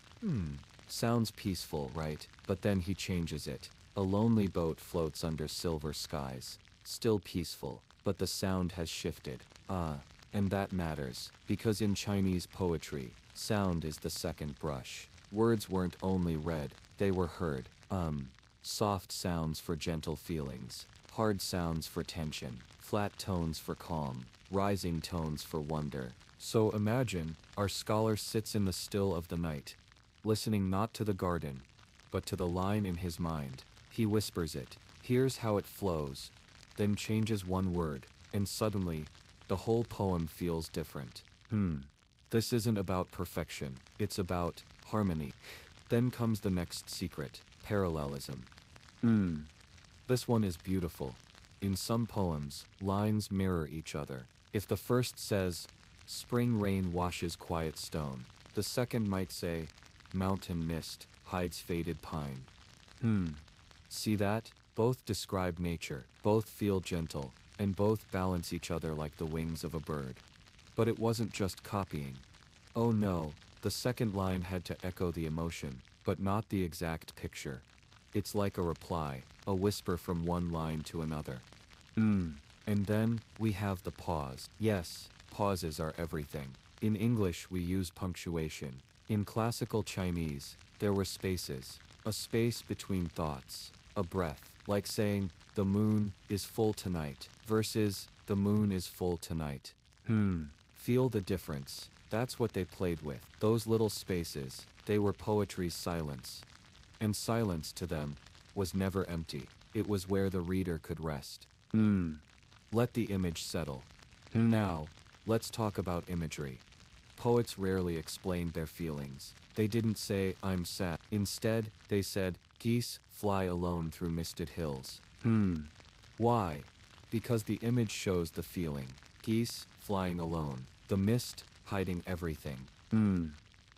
Sounds peaceful, right? But then he changes it. A lonely boat floats under silver skies. Still peaceful, but the sound has shifted. And that matters, because in Chinese poetry, sound is the second brush. Words weren't only read, they were heard. Soft sounds for gentle feelings, hard sounds for tension, flat tones for calm, rising tones for wonder. So imagine, our scholar sits in the still of the night, listening not to the garden, but to the line in his mind. He whispers it, hears how it flows, then changes one word, and suddenly, the whole poem feels different. This isn't about perfection, it's about harmony. Then comes the next secret, parallelism. This one is beautiful. In some poems, lines mirror each other. If the first says, spring rain washes quiet stone, the second might say, mountain mist hides faded pine. See that? Both describe nature, both feel gentle, and both balance each other like the wings of a bird. But it wasn't just copying. Oh no, the second line had to echo the emotion, but not the exact picture. It's like a reply, a whisper from one line to another. And then, we have the pause. Yes, pauses are everything. In English we use punctuation. In classical Chinese, there were spaces. A space between thoughts. A breath. Like saying, the moon is full tonight, versus, the moon is full tonight. Feel the difference. That's what they played with. Those little spaces, they were poetry's silence. And silence to them was never empty. It was where the reader could rest. Let the image settle. Now, let's talk about imagery. Poets rarely explained their feelings. They didn't say, I'm sad. Instead, they said, geese fly alone through misted hills. Why? Because the image shows the feeling. Geese flying alone. The mist hiding everything.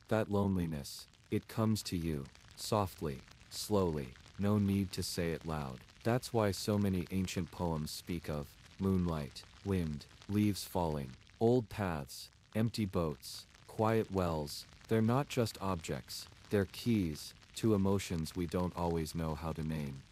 That loneliness, it comes to you. Softly, slowly, no need to say it loud. That's why so many ancient poems speak of moonlight, wind, leaves falling, old paths, empty boats, quiet wells. They're not just objects, they're keys to emotions we don't always know how to name.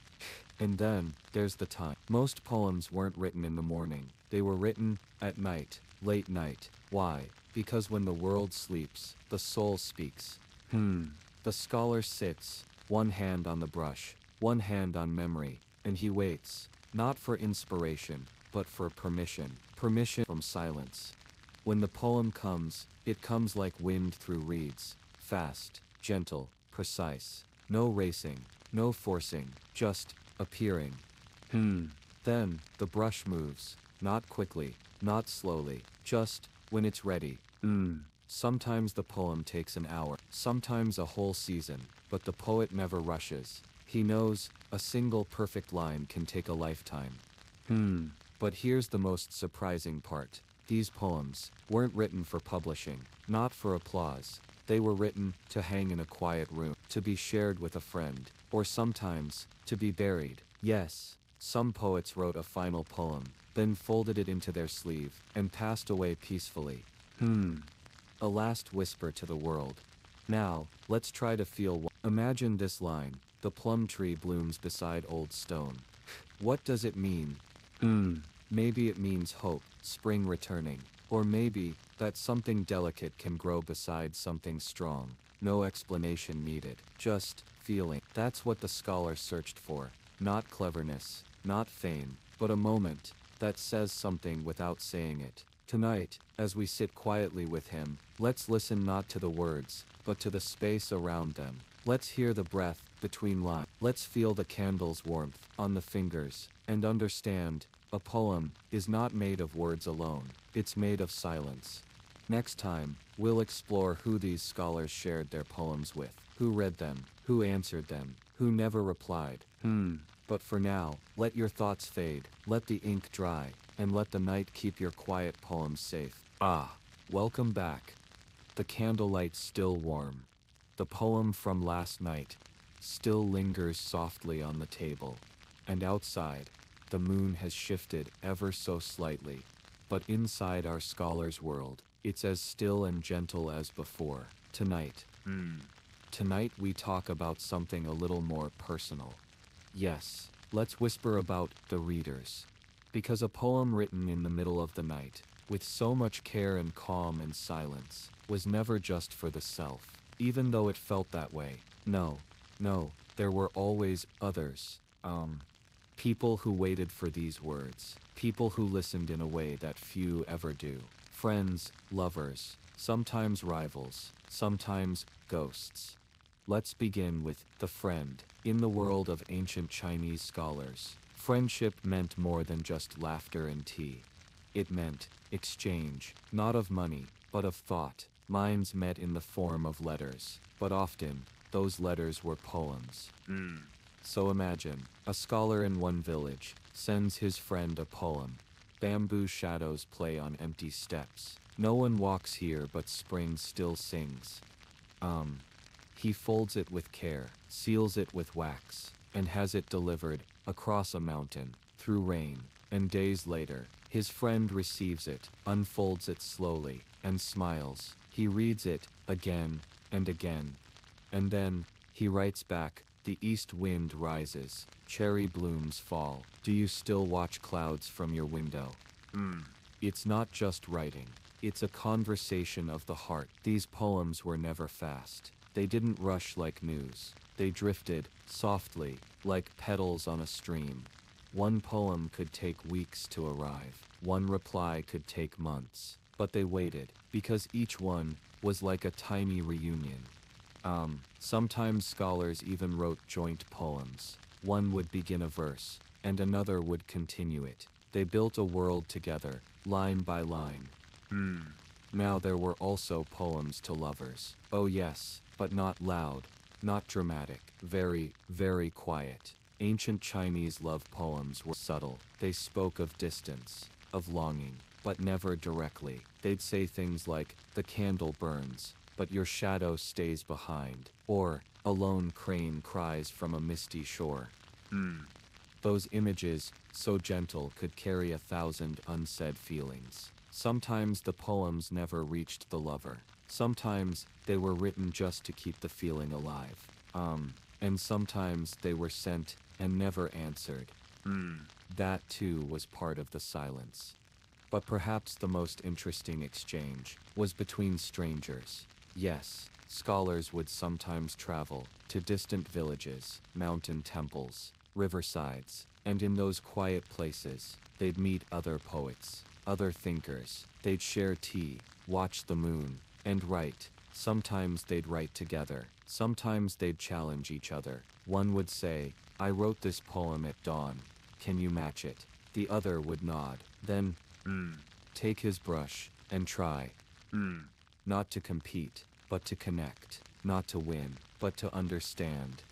And then, there's the time. Most poems weren't written in the morning, they were written at night, late night. Why? Because when the world sleeps, the soul speaks. The scholar sits, one hand on the brush, one hand on memory, and he waits, not for inspiration, but for permission. Permission from silence. When the poem comes, it comes like wind through reeds, fast, gentle, precise. No racing, no forcing, just appearing. Then, the brush moves, not quickly, not slowly, just when it's ready. Sometimes the poem takes an hour, sometimes a whole season, but the poet never rushes. He knows, a single perfect line can take a lifetime. But here's the most surprising part. These poems weren't written for publishing, not for applause. They were written to hang in a quiet room, to be shared with a friend, or sometimes, to be buried. Yes, some poets wrote a final poem, then folded it into their sleeve, and passed away peacefully. A last whisper to the world. Now, let's try to feel Imagine this line, the plum tree blooms beside old stone. What does it mean? Maybe it means hope, spring returning. Or maybe, that something delicate can grow beside something strong. No explanation needed, just feeling. That's what the scholar searched for. Not cleverness, not fame, but a moment that says something without saying it. Tonight, as we sit quietly with him, let's listen not to the words, but to the space around them. Let's hear the breath between lines. Let's feel the candle's warmth on the fingers, and understand, a poem is not made of words alone, it's made of silence. Next time, we'll explore who these scholars shared their poems with, who read them, who answered them, who never replied. But for now, let your thoughts fade, let the ink dry, and let the night keep your quiet poems safe. Welcome back. The candlelight's still warm. The poem from last night still lingers softly on the table. And outside, the moon has shifted ever so slightly. But inside our scholar's world, it's as still and gentle as before. Tonight. Tonight we talk about something a little more personal. Yes, let's whisper about the readers. Because a poem written in the middle of the night, with so much care and calm and silence, was never just for the self, even though it felt that way. No, there were always others. People who waited for these words, people who listened in a way that few ever do. Friends, lovers, sometimes rivals, sometimes ghosts. Let's begin with the friend. In the world of ancient Chinese scholars, friendship meant more than just laughter and tea. It meant exchange, not of money, but of thought. Minds met in the form of letters, but often, those letters were poems. So imagine, a scholar in one village sends his friend a poem. Bamboo shadows play on empty steps. No one walks here but spring still sings. He folds it with care, seals it with wax, and has it delivered across a mountain, through rain, and days later, his friend receives it, unfolds it slowly, and smiles. He reads it again and again. And then, he writes back, the east wind rises, cherry blooms fall. Do you still watch clouds from your window? It's not just writing. It's a conversation of the heart. These poems were never fast. They didn't rush like news. They drifted, softly, like petals on a stream. One poem could take weeks to arrive. One reply could take months. But they waited, because each one was like a tiny reunion. Sometimes scholars even wrote joint poems. One would begin a verse, and another would continue it. They built a world together, line by line. Now there were also poems to lovers. Oh yes, but not loud, not dramatic, very, very quiet. Ancient Chinese love poems were subtle. They spoke of distance, of longing, but never directly. They'd say things like, the candle burns, but your shadow stays behind, or, a lone crane cries from a misty shore. Those images, so gentle, could carry 1,000 unsaid feelings. Sometimes the poems never reached the lover. Sometimes they were written just to keep the feeling alive. And sometimes they were sent and never answered. That too was part of the silence. But perhaps the most interesting exchange was between strangers. Yes, scholars would sometimes travel to distant villages, mountain temples, riversides, and in those quiet places, they'd meet other poets, other thinkers. They'd share tea, watch the moon, and write. Sometimes they'd write together. Sometimes they'd challenge each other. One would say, I wrote this poem at dawn. Can you match it? The other would nod. Then, take his brush, and try. Not to compete, but to connect. Not to win, but to understand.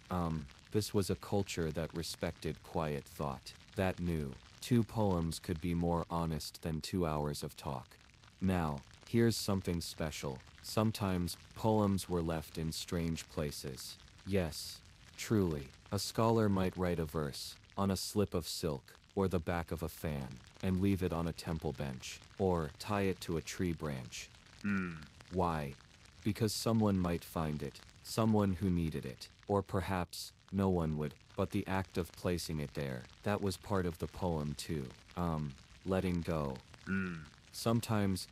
This was a culture that respected quiet thought. That knew 2 poems could be more honest than 2 hours of talk. Now, here's something special. Sometimes, poems were left in strange places. Yes, truly, a scholar might write a verse on a slip of silk, or the back of a fan, and leave it on a temple bench, or tie it to a tree branch. Why? Because someone might find it, someone who needed it, or perhaps no one would, but the act of placing it there, that was part of the poem too. Letting go. Sometimes,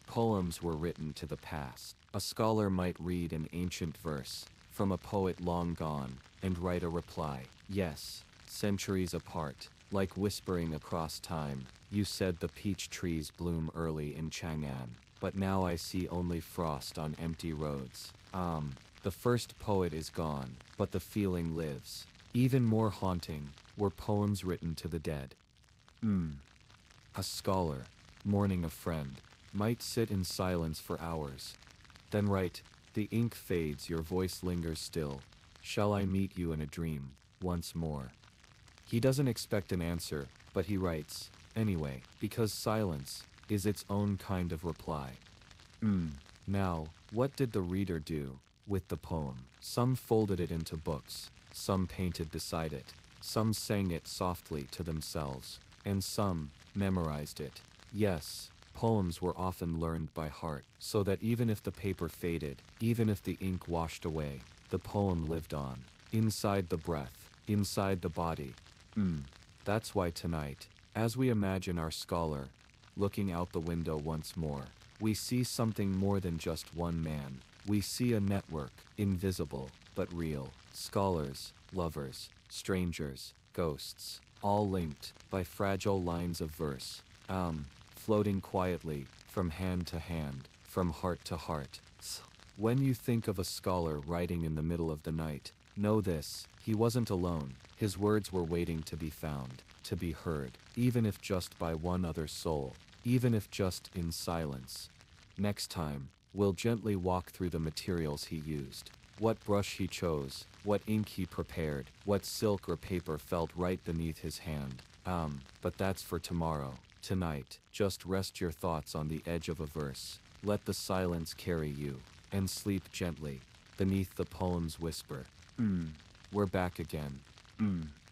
poems were written to the past. A scholar might read an ancient verse from a poet long gone and write a reply. Yes, centuries apart, like whispering across time. You said the peach trees bloom early in Chang'an, but now I see only frost on empty roads. The first poet is gone, but the feeling lives. Even more haunting were poems written to the dead. A scholar, mourning a friend, might sit in silence for hours. Then write, the ink fades, your voice lingers still. Shall I meet you in a dream, once more? He doesn't expect an answer, but he writes, anyway, because silence is its own kind of reply. Now, what did the reader do with the poem? Some folded it into books, some painted beside it, some sang it softly to themselves, and some memorized it. Yes, poems were often learned by heart, so that even if the paper faded, even if the ink washed away, the poem lived on, inside the breath, inside the body. That's why tonight, as we imagine our scholar looking out the window once more, we see something more than just one man. We see a network, invisible but real. Scholars, lovers, strangers, ghosts, all linked by fragile lines of verse, floating quietly from hand to hand, from heart to heart. When you think of a scholar writing in the middle of the night, know this: he wasn't alone. His words were waiting to be found, to be heard, even if just by one other soul, even if just in silence. Next time, we'll gently walk through the materials he used, what brush he chose, what ink he prepared, what silk or paper felt right beneath his hand. But that's for tomorrow. Tonight, just rest your thoughts on the edge of a verse, let the silence carry you, and sleep gently, beneath the poem's whisper. We're back again.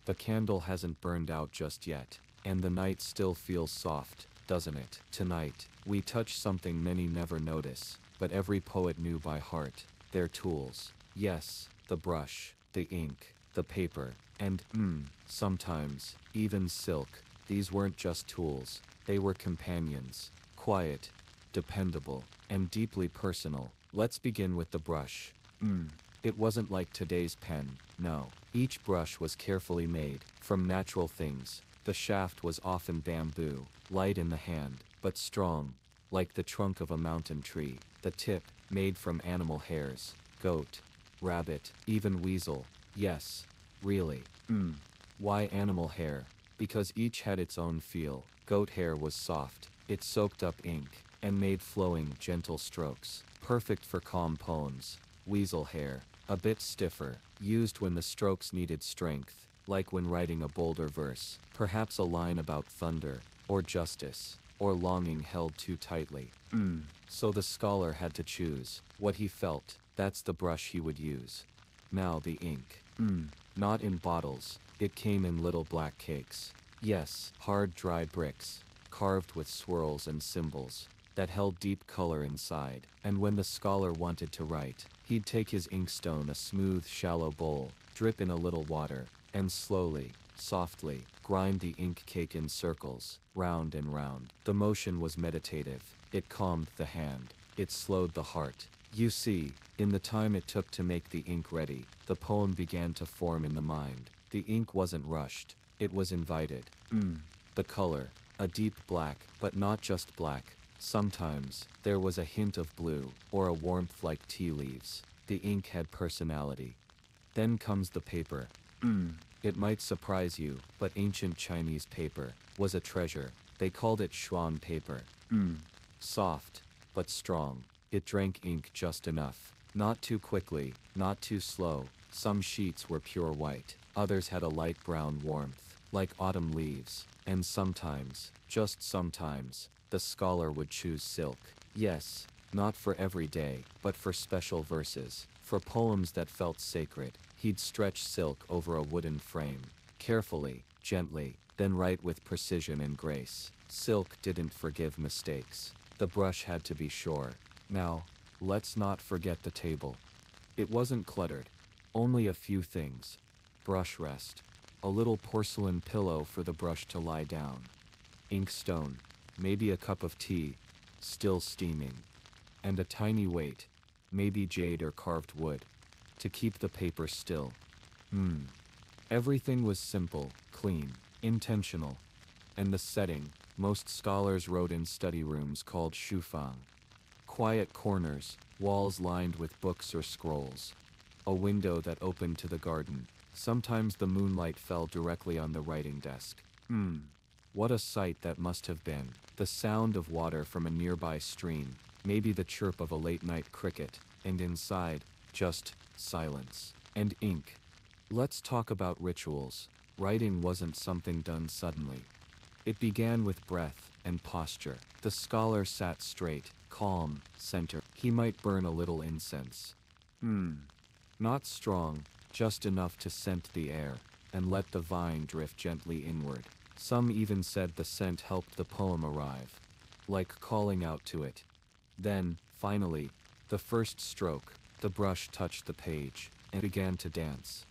The candle hasn't burned out just yet, and the night still feels soft, doesn't it? Tonight, we touch something many never notice, but every poet knew by heart: their tools. Yes, the brush, the ink, the paper, and, sometimes, even silk. These weren't just tools, they were companions, quiet, dependable, and deeply personal. Let's begin with the brush. It wasn't like today's pen, no. Each brush was carefully made, from natural things. The shaft was often bamboo, light in the hand, but strong, like the trunk of a mountain tree. The tip, made from animal hairs, goat, rabbit, even weasel. Yes, really. Why animal hair? Because each had its own feel. Goat hair was soft, it soaked up ink, and made flowing, gentle strokes, perfect for calm poems. Weasel hair, a bit stiffer, used when the strokes needed strength, like when writing a bolder verse, perhaps a line about thunder, or justice, or longing held too tightly. So the scholar had to choose what he felt. That's the brush he would use. Now the ink. Not in bottles, it came in little black cakes. Yes, hard dry bricks, carved with swirls and symbols, that held deep color inside. And when the scholar wanted to write, he'd take his inkstone, a smooth, shallow bowl, drip in a little water, and slowly, softly, grind the ink cake in circles, round and round. The motion was meditative. It calmed the hand. It slowed the heart. You see, in the time it took to make the ink ready, the poem began to form in the mind. The ink wasn't rushed. It was invited. The color, a deep black, but not just black. Sometimes, there was a hint of blue, or a warmth like tea leaves. The ink had personality. Then comes the paper. It might surprise you, but ancient Chinese paper was a treasure. They called it Xuan paper. Soft, but strong. It drank ink just enough. Not too quickly, not too slow. Some sheets were pure white. Others had a light brown warmth, like autumn leaves. And sometimes, just sometimes, the scholar would choose silk. Yes, not for every day, but for special verses, for poems that felt sacred. He'd stretch silk over a wooden frame, carefully, gently, then write with precision and grace. Silk didn't forgive mistakes. The brush had to be sure. Now, let's not forget the table. It wasn't cluttered. Only a few things. Brush rest. A little porcelain pillow for the brush to lie down. Inkstone. Maybe a cup of tea, still steaming. And a tiny weight, maybe jade or carved wood, to keep the paper still. Everything was simple, clean. intentional. And the setting, most scholars wrote in study rooms called shufang. Quiet corners, walls lined with books or scrolls. A window that opened to the garden. Sometimes the moonlight fell directly on the writing desk. What a sight that must have been. The sound of water from a nearby stream, maybe the chirp of a late-night cricket, and inside, just silence. And ink. Let's talk about rituals. Writing wasn't something done suddenly. It began with breath and posture. The scholar sat straight, calm, centered. He might burn a little incense. Not strong, just enough to scent the air, and let the vine drift gently inward. Some even said the scent helped the poem arrive, like calling out to it. Then, finally, the first stroke, the brush touched the page, and began to dance.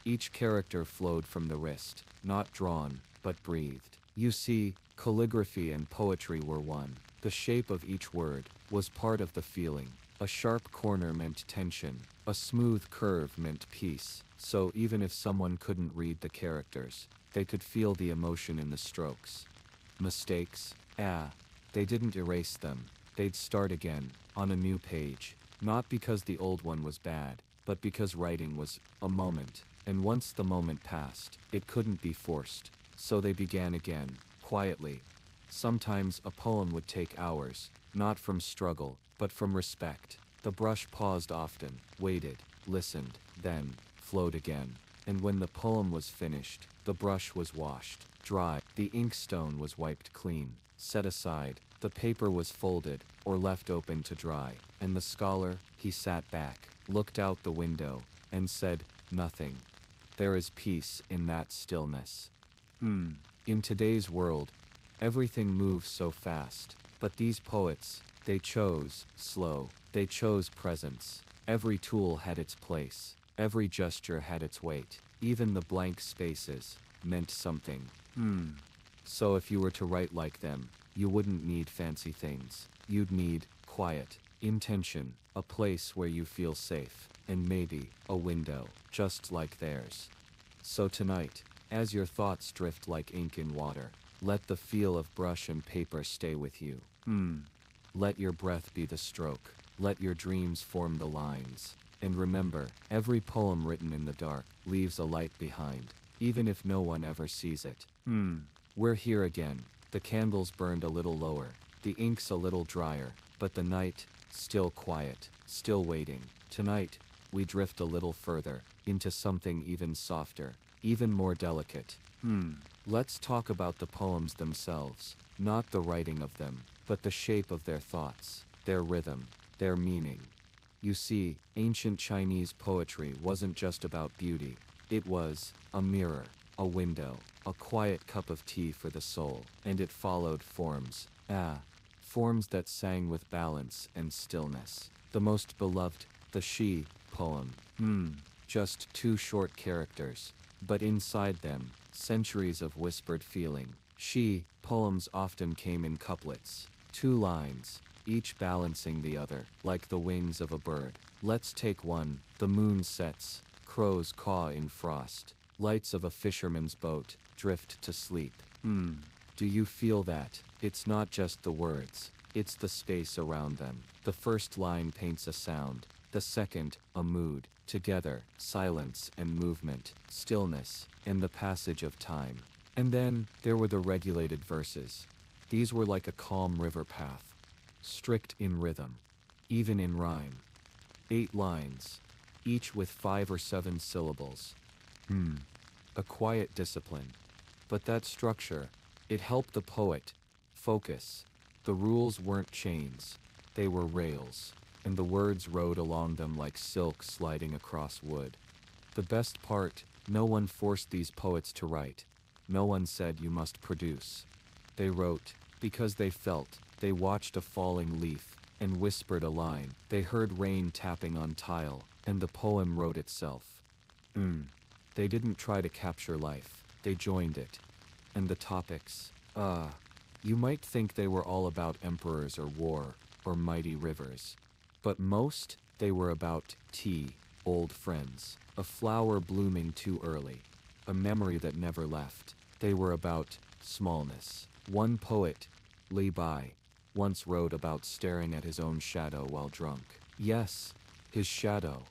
Each character flowed from the wrist, not drawn, but breathed. You see, calligraphy and poetry were one. The shape of each word was part of the feeling. A sharp corner meant tension, a smooth curve meant peace, so even if someone couldn't read the characters, they could feel the emotion in the strokes. Mistakes? They didn't erase them. They'd start again, on a new page. Not because the old one was bad, but because writing was a moment, and once the moment passed, it couldn't be forced. So they began again, quietly. Sometimes a poem would take hours, not from struggle, but from respect. The brush paused often, waited, listened, then flowed again. And when the poem was finished, the brush was washed, dry, the inkstone was wiped clean, set aside, the paper was folded, or left open to dry, and the scholar, he sat back, looked out the window, and said, nothing. There is peace in that stillness. In today's world, everything moves so fast, but these poets, they chose slow, they chose presence. Every tool had its place, every gesture had its weight, even the blank spaces meant something. So if you were to write like them, you wouldn't need fancy things. You'd need quiet, intention, a place where you feel safe, and maybe a window, just like theirs. So tonight, as your thoughts drift like ink in water, let the feel of brush and paper stay with you. Let your breath be the stroke, let your dreams form the lines. And remember, every poem written in the dark leaves a light behind, even if no one ever sees it. We're here again. The candles burned a little lower, the ink's a little drier, but the night, still quiet, still waiting. Tonight, we drift a little further, into something even softer, even more delicate. Let's talk about the poems themselves, not the writing of them, but the shape of their thoughts, their rhythm, their meaning. You see, ancient Chinese poetry wasn't just about beauty. It was a mirror, a window, a quiet cup of tea for the soul, and it followed forms. Forms that sang with balance and stillness. The most beloved, the She poem. Just two short characters, but inside them, centuries of whispered feeling. She poems often came in couplets, 2 lines, each balancing the other, like the wings of a bird. Let's take one. The moon sets, crows caw in frost, lights of a fisherman's boat drift to sleep. Do you feel that? It's not just the words, it's the space around them. The first line paints a sound, the second, a mood. Together, silence and movement, stillness, and the passage of time. And then, there were the regulated verses. These were like a calm river path, strict in rhythm, even in rhyme. 8 lines, each with 5 or 7 syllables. A quiet discipline. But that structure, it helped the poet focus. The rules weren't chains, they were rails, and the words rode along them like silk sliding across wood. The best part, no one forced these poets to write. No one said you must produce. They wrote, because they felt. They watched a falling leaf, and whispered a line. They heard rain tapping on tile, and the poem wrote itself. They didn't try to capture life, they joined it. And the topics, you might think they were all about emperors or war, or mighty rivers. But most, they were about tea, old friends, a flower blooming too early, a memory that never left. They were about smallness. One poet, Li Bai, once wrote about staring at his own shadow while drunk. Yes, his shadow.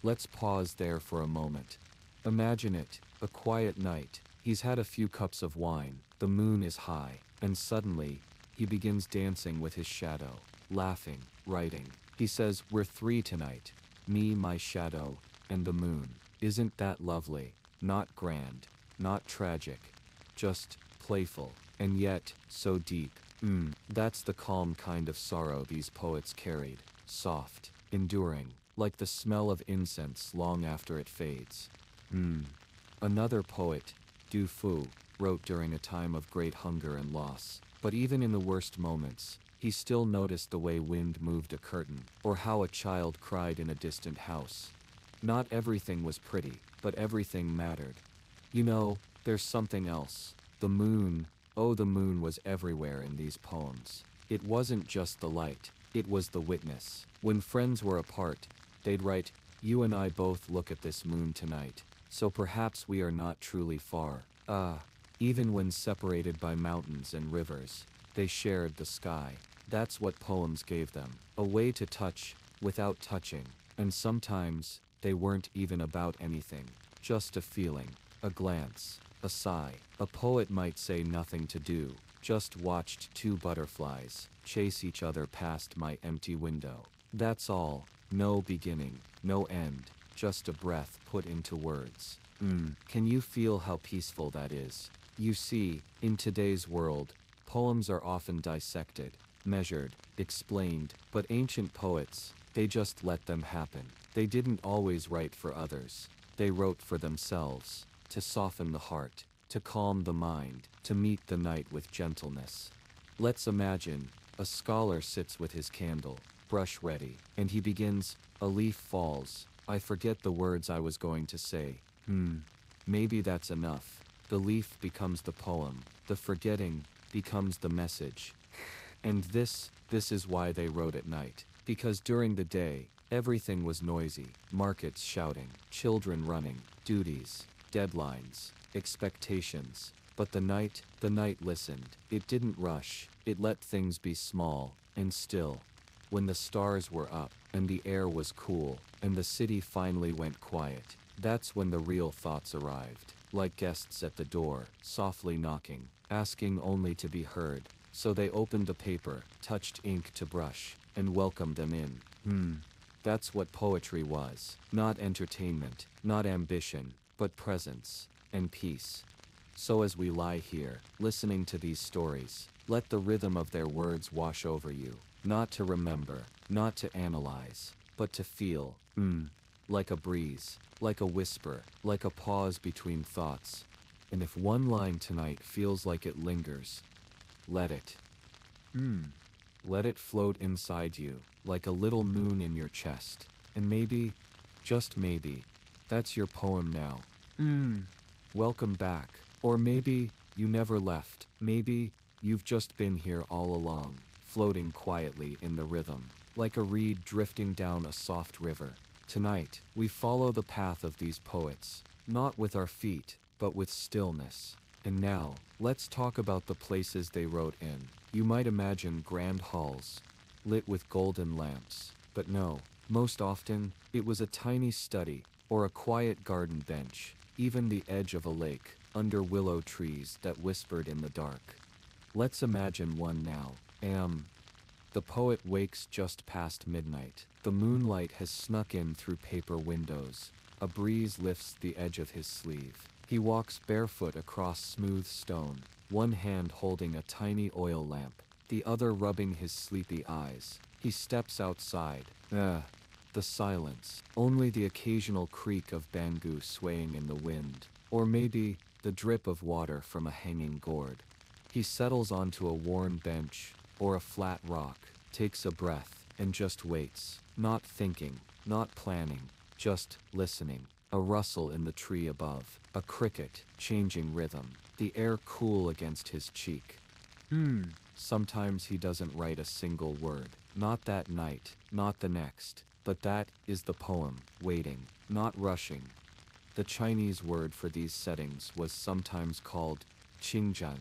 Let's pause there for a moment. Imagine it, a quiet night. He's had a few cups of wine, the moon is high, and suddenly, he begins dancing with his shadow, laughing, writing. He says, "We're three tonight. Me, my shadow, and the moon." Isn't that lovely? Not grand, not tragic, just playful, and yet so deep. That's the calm kind of sorrow these poets carried, soft, enduring, like the smell of incense long after it fades. Another poet, Du Fu, wrote during a time of great hunger and loss, but even in the worst moments, he still noticed the way wind moved a curtain, or how a child cried in a distant house. Not everything was pretty, but everything mattered. You know, there's something else. The moon, oh the moon was everywhere in these poems. It wasn't just the light, it was the witness. When friends were apart, they'd write, "You and I both look at this moon tonight, so perhaps we are not truly far." Even when separated by mountains and rivers, they shared the sky. That's what poems gave them, a way to touch, without touching. And sometimes, they weren't even about anything, just a feeling, a glance, a sigh. A poet might say nothing to do, just watched two butterflies chase each other past my empty window. That's all, no beginning, no end, just a breath put into words. Can you feel how peaceful that is? You see, in today's world, poems are often dissected, measured, explained, but ancient poets, they just let them happen. They didn't always write for others. They wrote for themselves, to soften the heart, to calm the mind, to meet the night with gentleness. Let's imagine, a scholar sits with his candle, brush ready, and he begins, "A leaf falls, I forget the words I was going to say." Maybe that's enough. The leaf becomes the poem, the forgetting becomes the message. And this is why they wrote at night. Because during the day, everything was noisy, markets shouting, children running, duties, deadlines, expectations. But the night listened. It didn't rush, it let things be small and still. When the stars were up, and the air was cool, and the city finally went quiet, that's when the real thoughts arrived, like guests at the door, softly knocking, asking only to be heard. So they opened the paper, touched ink to brush, and welcomed them in. That's what poetry was. Not entertainment, not ambition, but presence and peace. So as we lie here, listening to these stories, let the rhythm of their words wash over you. Not to remember, not to analyze, but to feel. Like a breeze, like a whisper, like a pause between thoughts. And if one line tonight feels like it lingers, let it. Let it float inside you, like a little moon in your chest. And maybe, just maybe, that's your poem now. Welcome back. Or maybe, you never left. Maybe, you've just been here all along, floating quietly in the rhythm, like a reed drifting down a soft river. Tonight, we follow the path of these poets, not with our feet, but with stillness. And now, let's talk about the places they wrote in. You might imagine grand halls, lit with golden lamps. But no, most often, it was a tiny study, or a quiet garden bench, even the edge of a lake, under willow trees that whispered in the dark. Let's imagine one now. The poet wakes just past midnight. The moonlight has snuck in through paper windows. A breeze lifts the edge of his sleeve. He walks barefoot across smooth stone, one hand holding a tiny oil lamp, the other rubbing his sleepy eyes. He steps outside. The silence. Only the occasional creak of bamboo swaying in the wind. Or maybe, the drip of water from a hanging gourd. He settles onto a worn bench, or a flat rock, takes a breath, and just waits. Not thinking, not planning, just listening. A rustle in the tree above, a cricket, changing rhythm, the air cool against his cheek. Sometimes he doesn't write a single word. Not that night, not the next. But that is the poem, waiting, not rushing, The Chinese word for these settings was sometimes called qingzhan,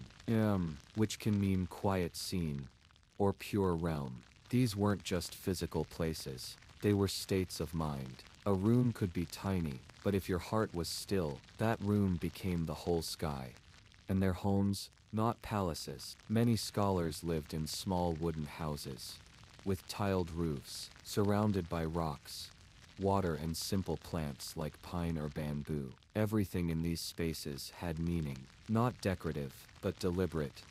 which can mean quiet scene or pure realm. These weren't just physical places, they were states of mind. A room could be tiny, but if your heart was still, that room became the whole sky. And their homes, not palaces. Many scholars lived in small wooden houses, with tiled roofs, surrounded by rocks, water and simple plants like pine or bamboo. Everything in these spaces had meaning, not decorative, but deliberate.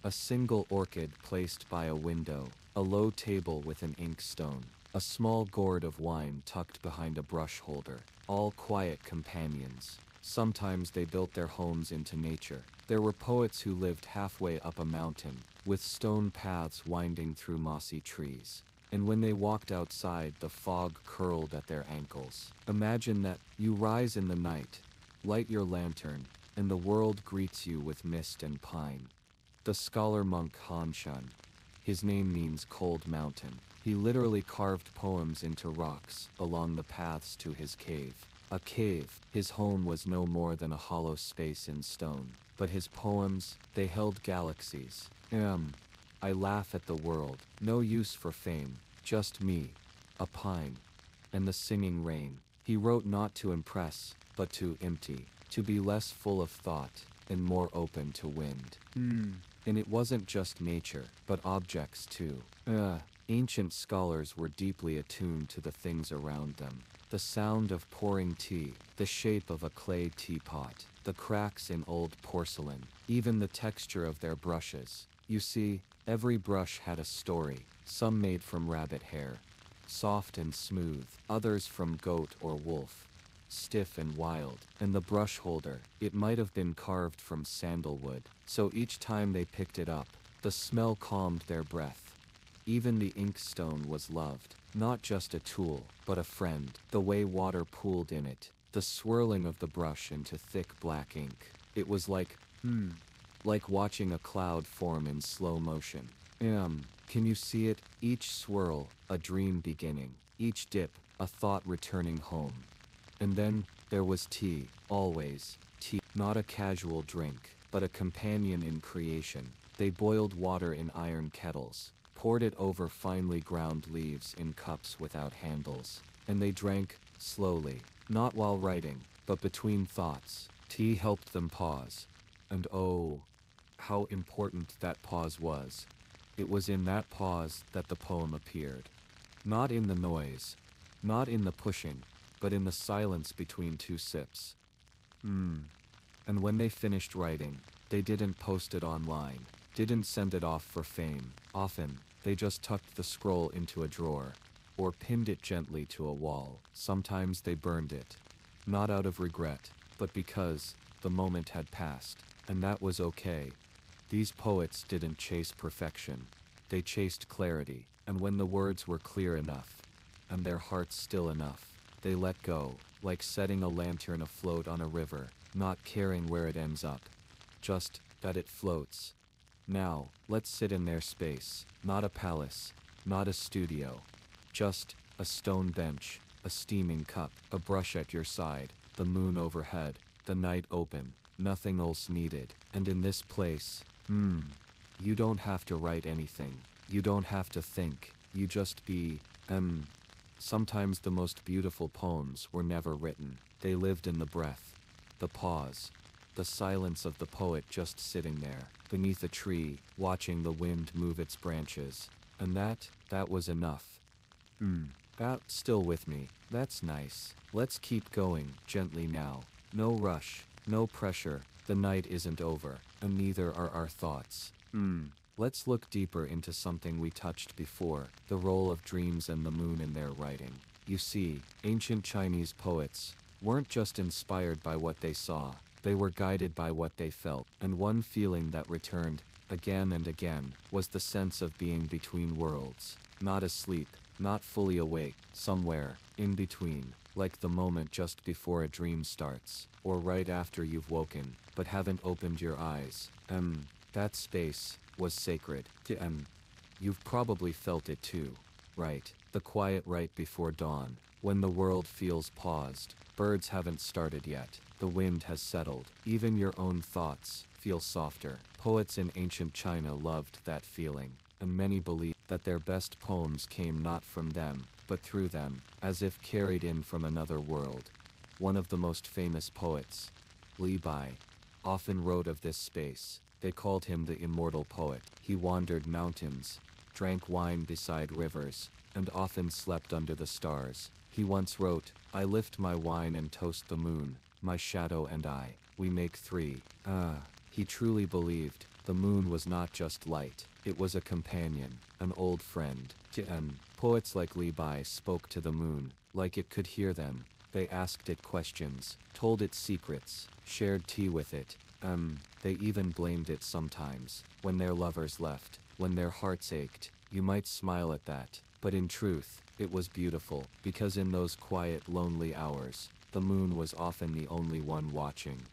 A single orchid placed by a window, a low table with an inkstone, a small gourd of wine tucked behind a brush holder, all quiet companions. Sometimes they built their homes into nature. There were poets who lived halfway up a mountain, with stone paths winding through mossy trees. And when they walked outside, the fog curled at their ankles. Imagine that you rise in the night, light your lantern, and the world greets you with mist and pine. The scholar monk Han Shun, his name means cold mountain. He literally carved poems into rocks along the paths to his cave. A cave. His home was no more than a hollow space in stone. But his poems, they held galaxies. I laugh at the world. No use for fame. Just me, a pine, and the singing rain. He wrote not to impress, but to empty. To be less full of thought, and more open to wind. And it wasn't just nature, but objects too. Ancient scholars were deeply attuned to the things around them. The sound of pouring tea, the shape of a clay teapot, the cracks in old porcelain, even the texture of their brushes. You see, every brush had a story, some made from rabbit hair, soft and smooth, others from goat or wolf, stiff and wild. And the brush holder, it might have been carved from sandalwood, so each time they picked it up, the smell calmed their breath. Even the inkstone was loved, not just a tool, but a friend. The way water pooled in it, the swirling of the brush into thick black ink. It was like watching a cloud form in slow motion. Can you see it? Each swirl, a dream beginning. Each dip, a thought returning home. And then, there was tea, always. Tea, not a casual drink, but a companion in creation. They boiled water in iron kettles, poured it over finely ground leaves in cups without handles, and they drank, slowly, not while writing, but between thoughts. Tea helped them pause. And oh, how important that pause was. It was in that pause that the poem appeared. Not in the noise, not in the pushing, but in the silence between two sips. And when they finished writing, they didn't post it online, didn't send it off for fame. Often, they just tucked the scroll into a drawer, or pinned it gently to a wall. Sometimes they burned it, not out of regret, but because the moment had passed, and that was okay. These poets didn't chase perfection, they chased clarity, and when the words were clear enough, and their hearts still enough, they let go, like setting a lantern afloat on a river, not caring where it ends up, just that it floats. Now, let's sit in their space, not a palace, not a studio, just a stone bench, a steaming cup, a brush at your side, the moon overhead, the night open, nothing else needed. And in this place, you don't have to write anything, you don't have to think, you just be. Sometimes the most beautiful poems were never written, they lived in the breath, the pause, the silence of the poet just sitting there, beneath a tree, watching the wind move its branches. And that was enough. That's still with me. That's nice. Let's keep going, gently now. No rush, no pressure. The night isn't over, and neither are our thoughts. Let's look deeper into something we touched before, the role of dreams and the moon in their writing. You see, ancient Chinese poets weren't just inspired by what they saw, they were guided by what they felt, and one feeling that returned, again and again, was the sense of being between worlds. Not asleep, not fully awake, somewhere, in between, like the moment just before a dream starts, or right after you've woken, but haven't opened your eyes. That space was sacred. You've probably felt it too, right? The quiet right before dawn, when the world feels paused, Birds haven't started yet. The wind has settled. Even your own thoughts feel softer. Poets in ancient China loved that feeling, and many believe that their best poems came not from them, but through them, as if carried in from another world. One of the most famous poets, Li Bai, often wrote of this space. They called him the immortal poet. He wandered mountains, drank wine beside rivers, and often slept under the stars. He once wrote, "I lift my wine and toast the moon, my shadow and I, we make three." He truly believed the moon was not just light, it was a companion, an old friend. Poets like Li Bai spoke to the moon, like it could hear them. They asked it questions, told it secrets, shared tea with it. They even blamed it sometimes, when their lovers left, when their hearts ached. You might smile at that, but in truth, it was beautiful, because in those quiet, lonely hours, the moon was often the only one watching.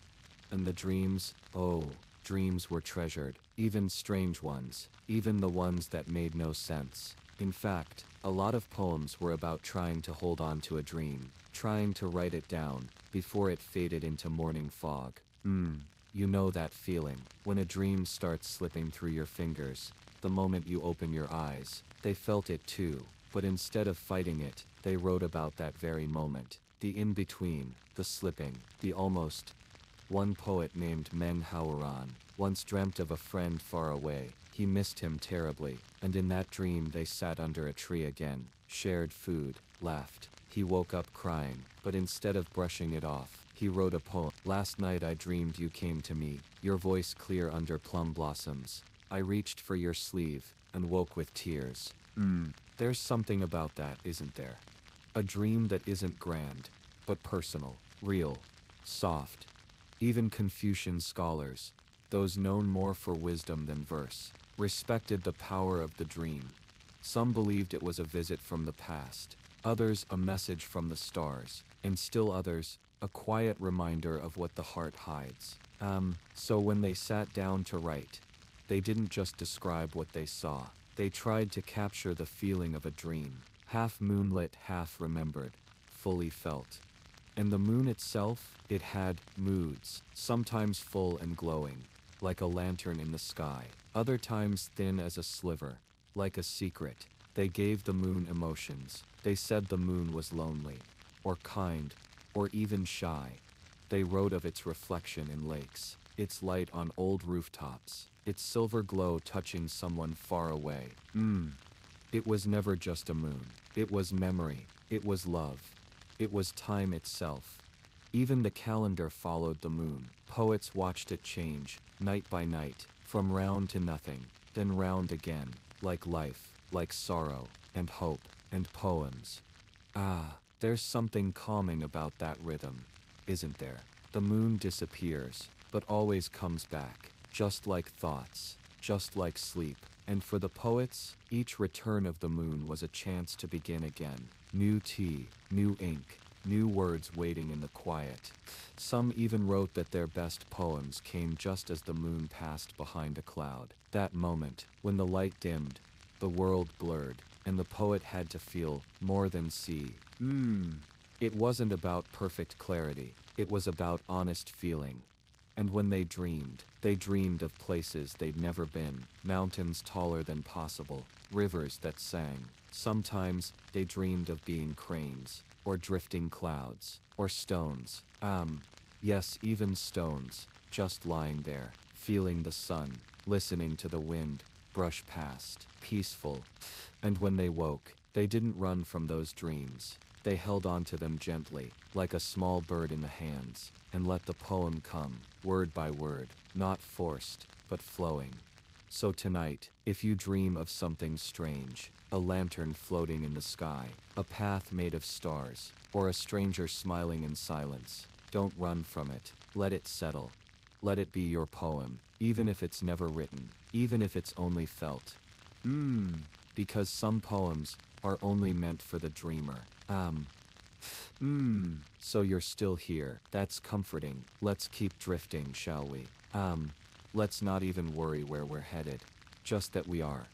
And the dreams, oh, dreams were treasured, even strange ones, even the ones that made no sense. In fact, a lot of poems were about trying to hold on to a dream, trying to write it down, before it faded into morning fog. You know that feeling, when a dream starts slipping through your fingers, the moment you open your eyes. They felt it too, but instead of fighting it, they wrote about that very moment, the in-between, the slipping, the almost. One poet named Meng Haoran once dreamt of a friend far away. He missed him terribly, and in that dream they sat under a tree again, shared food, laughed. He woke up crying, but instead of brushing it off, he wrote a poem. "Last night I dreamed you came to me, your voice clear under plum blossoms. I reached for your sleeve, and woke with tears." There's something about that, isn't there? A dream that isn't grand, but personal, real, soft. Even Confucian scholars, those known more for wisdom than verse, respected the power of the dream. Some believed it was a visit from the past, others a message from the stars, and still others, a quiet reminder of what the heart hides. So when they sat down to write, they didn't just describe what they saw. They tried to capture the feeling of a dream, half moonlit, half remembered, fully felt. And the moon itself, it had moods, sometimes full and glowing, like a lantern in the sky, other times thin as a sliver, like a secret. They gave the moon emotions. They said the moon was lonely, or kind, or even shy. They wrote of its reflection in lakes, its light on old rooftops, its silver glow touching someone far away. It was never just a moon. It was memory. It was love. It was time itself. Even the calendar followed the moon. Poets watched it change, night by night, from round to nothing, then round again, like life, like sorrow, and hope, and poems. There's something calming about that rhythm, isn't there? The moon disappears, but always comes back, just like thoughts, just like sleep. And for the poets, each return of the moon was a chance to begin again. New tea, new ink, new words waiting in the quiet. Some even wrote that their best poems came just as the moon passed behind a cloud. That moment, when the light dimmed, the world blurred, and the poet had to feel more than see. It wasn't about perfect clarity, it was about honest feeling. And when they dreamed of places they'd never been, mountains taller than possible, rivers that sang. Sometimes, they dreamed of being cranes, or drifting clouds, or stones. Yes, even stones, just lying there, feeling the sun, listening to the wind, brush past, peaceful. And when they woke, they didn't run from those dreams. They held on to them gently, like a small bird in the hands, and let the poem come, word by word, not forced, but flowing. So tonight, if you dream of something strange, a lantern floating in the sky, a path made of stars, or a stranger smiling in silence, don't run from it. Let it settle. Let it be your poem, even if it's never written, even if it's only felt. Because some poems are only meant for the dreamer. So you're still here. That's comforting. Let's keep drifting, shall we? Let's not even worry where we're headed. Just that we are.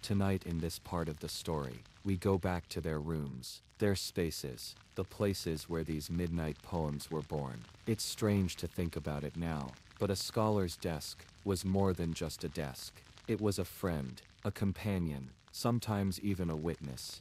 Tonight in this part of the story, we go back to their rooms, their spaces, the places where these midnight poems were born. It's strange to think about it now, but a scholar's desk was more than just a desk. It was a friend, a companion, sometimes even a witness.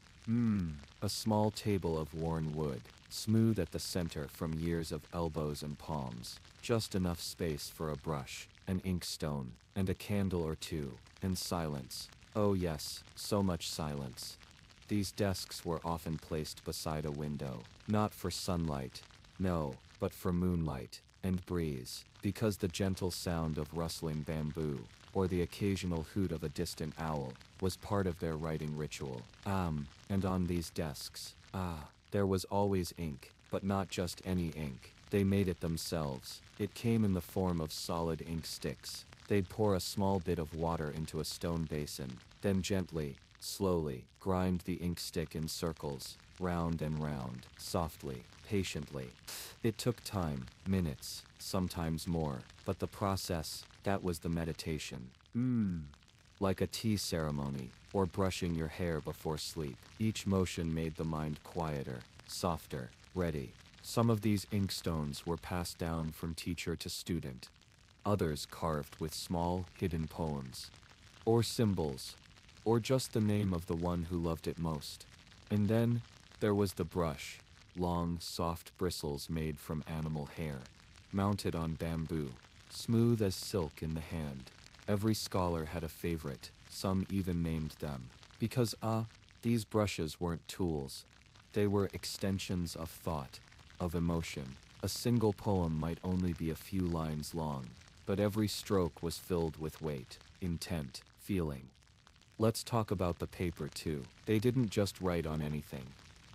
A small table of worn wood, smooth at the center from years of elbows and palms. Just enough space for a brush, an inkstone, and a candle or two, and silence. Oh yes, so much silence. These desks were often placed beside a window, not for sunlight, no, but for moonlight and breeze, because the gentle sound of rustling bamboo, or the occasional hoot of a distant owl, was part of their writing ritual. And on these desks, there was always ink, but not just any ink. They made it themselves. It came in the form of solid ink sticks. They'd pour a small bit of water into a stone basin, then gently, slowly, grind the ink stick in circles, round and round, softly, patiently. It took time, minutes, sometimes more, but the process, that was the meditation. Like a tea ceremony, or brushing your hair before sleep. Each motion made the mind quieter, softer, ready. Some of these inkstones were passed down from teacher to student. Others carved with small, hidden poems, or symbols, or just the name of the one who loved it most. And then, there was the brush, long, soft bristles made from animal hair, mounted on bamboo, smooth as silk in the hand. Every scholar had a favorite, some even named them. Because, these brushes weren't tools. They were extensions of thought, of emotion. A single poem might only be a few lines long, but every stroke was filled with weight, intent, feeling. Let's talk about the paper too. They didn't just write on anything.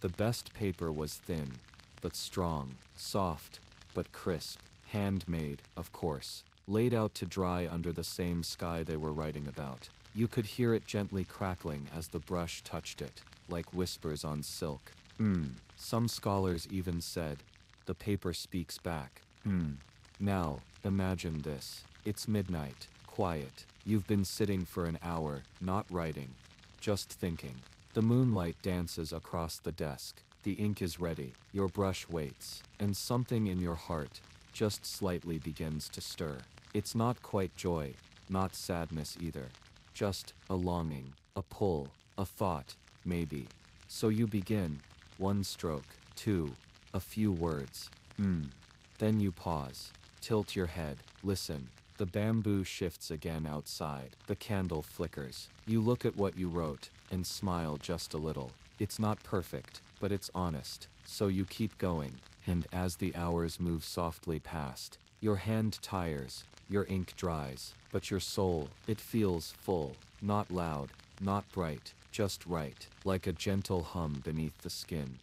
The best paper was thin, but strong, soft, but crisp, handmade, of course, laid out to dry under the same sky they were writing about. You could hear it gently crackling as the brush touched it, like whispers on silk. Some scholars even said, the paper speaks back. Now, imagine this. It's midnight, quiet. You've been sitting for an hour, not writing, just thinking. The moonlight dances across the desk. The ink is ready, your brush waits, and something in your heart just slightly begins to stir. It's not quite joy, not sadness either. Just a longing, a pull, a thought, maybe. So you begin, one stroke, two, a few words. Then you pause, tilt your head, listen. The bamboo shifts again outside. The candle flickers. You look at what you wrote and smile just a little. It's not perfect, but it's honest. So you keep going. And as the hours move softly past, your hand tires, your ink dries, but your soul, it feels full, not loud, not bright, just right, like a gentle hum beneath the skin.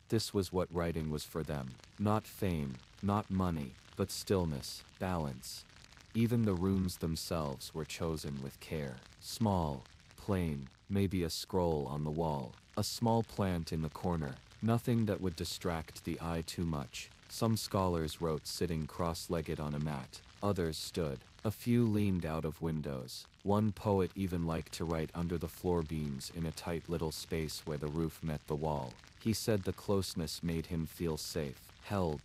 This was what writing was for them. Not fame, not money, but stillness, balance. Even the rooms themselves were chosen with care. Small, plain, maybe a scroll on the wall, a small plant in the corner, nothing that would distract the eye too much. Some scholars wrote sitting cross-legged on a mat, others stood. A few leaned out of windows. One poet even liked to write under the floor beams in a tight little space where the roof met the wall. He said the closeness made him feel safe, held.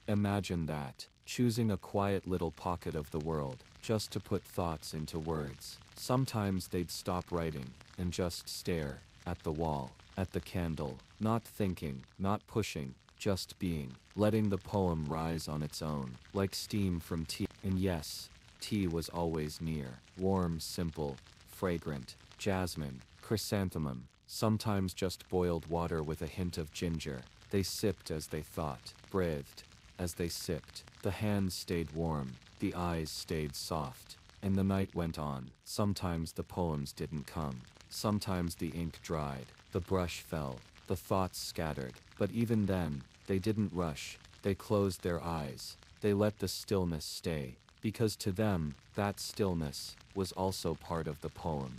Imagine that, choosing a quiet little pocket of the world, just to put thoughts into words. Sometimes they'd stop writing, and just stare, at the wall, at the candle, not thinking, not pushing, just being, letting the poem rise on its own, like steam from tea. And yes, tea was always near, warm, simple, fragrant, jasmine, chrysanthemum, sometimes just boiled water with a hint of ginger. They sipped as they thought, breathed as they sipped. The hands stayed warm, the eyes stayed soft, and the night went on. Sometimes the poems didn't come. Sometimes the ink dried, the brush fell, the thoughts scattered. But even then, they didn't rush. They closed their eyes. They let the stillness stay, because to them, that stillness was also part of the poem.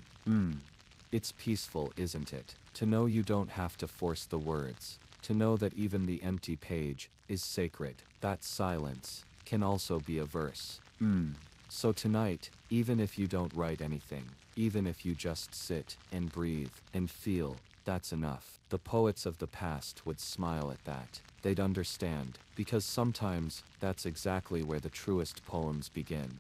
It's peaceful, isn't it? To know you don't have to force the words. To know that even the empty page is sacred. That silence can also be a verse. So tonight, even if you don't write anything, even if you just sit and breathe and feel, that's enough. The poets of the past would smile at that. They'd understand, because sometimes that's exactly where the truest poems begin.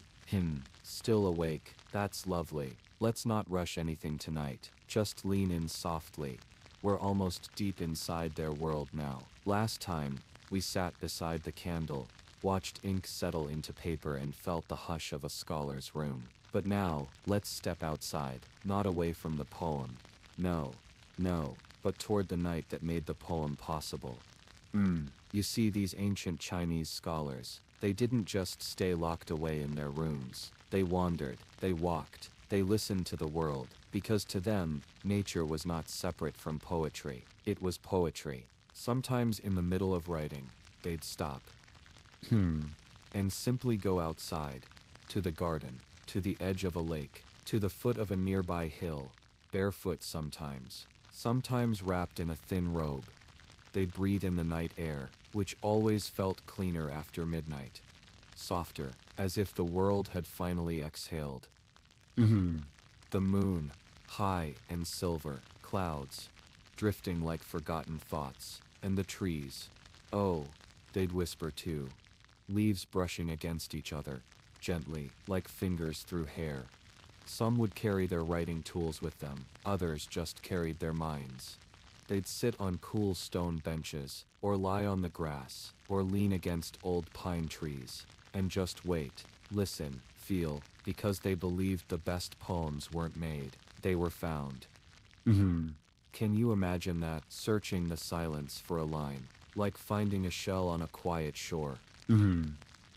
Still awake, that's lovely. Let's not rush anything tonight, just lean in softly. We're almost deep inside their world now. Last time, we sat beside the candle, watched ink settle into paper and felt the hush of a scholar's room. But now, let's step outside, not away from the poem. No, but toward the night that made the poem possible. You see, these ancient Chinese scholars, they didn't just stay locked away in their rooms. They wandered, they walked, they listened to the world, because to them, nature was not separate from poetry. It was poetry. Sometimes in the middle of writing, they'd stop. And simply go outside, to the garden, to the edge of a lake, to the foot of a nearby hill, barefoot sometimes wrapped in a thin robe. They'd breathe in the night air, which always felt cleaner after midnight. Softer, as if the world had finally exhaled. The moon, high and silver, clouds, drifting like forgotten thoughts, and the trees. Oh, they'd whisper too. Leaves brushing against each other, gently, like fingers through hair. Some would carry their writing tools with them, others just carried their minds. They'd sit on cool stone benches, or lie on the grass, or lean against old pine trees, and just wait, listen, feel, because they believed the best poems weren't made, they were found. Can you imagine that, searching the silence for a line, like finding a shell on a quiet shore?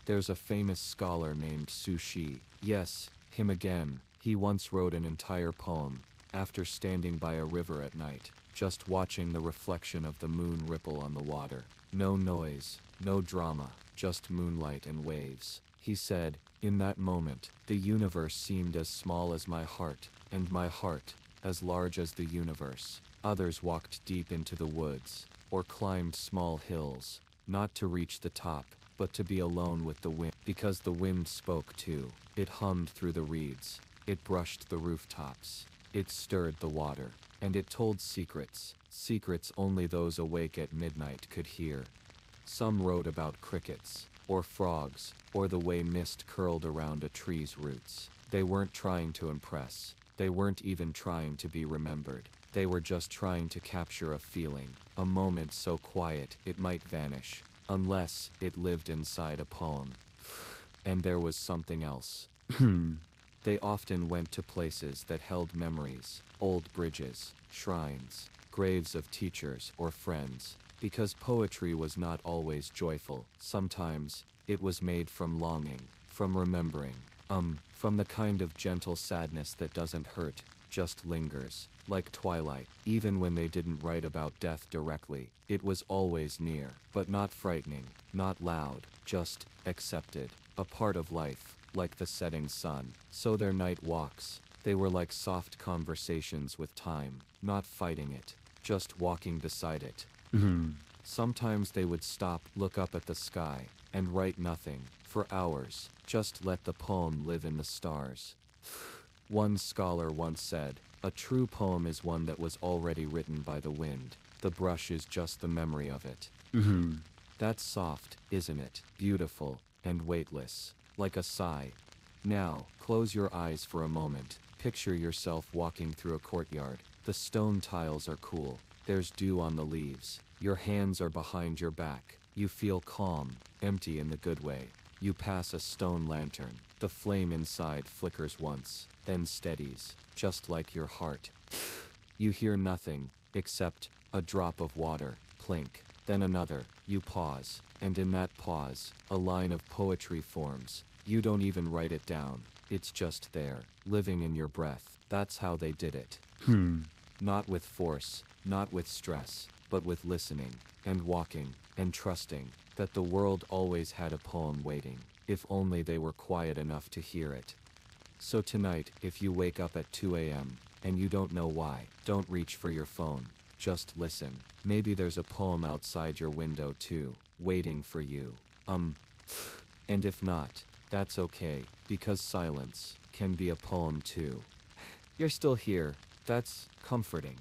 There's a famous scholar named Su Shi. Yes, him again. He once wrote an entire poem, after standing by a river at night, just watching the reflection of the moon ripple on the water. No noise, no drama, just moonlight and waves. He said, in that moment, the universe seemed as small as my heart, and my heart, as large as the universe. Others walked deep into the woods, or climbed small hills, not to reach the top, but to be alone with the wind, because the wind spoke too. It hummed through the reeds, it brushed the rooftops, it stirred the water, and it told secrets, secrets only those awake at midnight could hear. Some wrote about crickets, or frogs, or the way mist curled around a tree's roots. They weren't trying to impress, they weren't even trying to be remembered. They were just trying to capture a feeling, a moment so quiet it might vanish, unless it lived inside a poem. And there was something else. They often went to places that held memories, old bridges, shrines, graves of teachers or friends, because poetry was not always joyful. Sometimes, it was made from longing, from remembering, from the kind of gentle sadness that doesn't hurt, just lingers, like twilight. Even when they didn't write about death directly, it was always near, but not frightening, not loud, just accepted, a part of life, like the setting sun. So their night walks, they were like soft conversations with time, not fighting it, just walking beside it. Sometimes they would stop, look up at the sky, and write nothing, for hours, just let the poem live in the stars. One scholar once said, a true poem is one that was already written by the wind. The brush is just the memory of it. That's soft, isn't it? Beautiful, and weightless, like a sigh. Now, close your eyes for a moment. Picture yourself walking through a courtyard. The stone tiles are cool. There's dew on the leaves. Your hands are behind your back. You feel calm, empty in the good way. You pass a stone lantern. The flame inside flickers once, then steadies, just like your heart. You hear nothing, except a drop of water, plink, then another. You pause, and in that pause, a line of poetry forms. You don't even write it down. It's just there, living in your breath. That's how they did it. Not with force, not with stress, but with listening, and walking, and trusting that the world always had a poem waiting, if only they were quiet enough to hear it. So tonight, if you wake up at 2 a.m., and you don't know why, don't reach for your phone. Just listen. Maybe there's a poem outside your window too, waiting for you. And if not, That's okay, because silence can be a poem too. You're still here, that's comforting.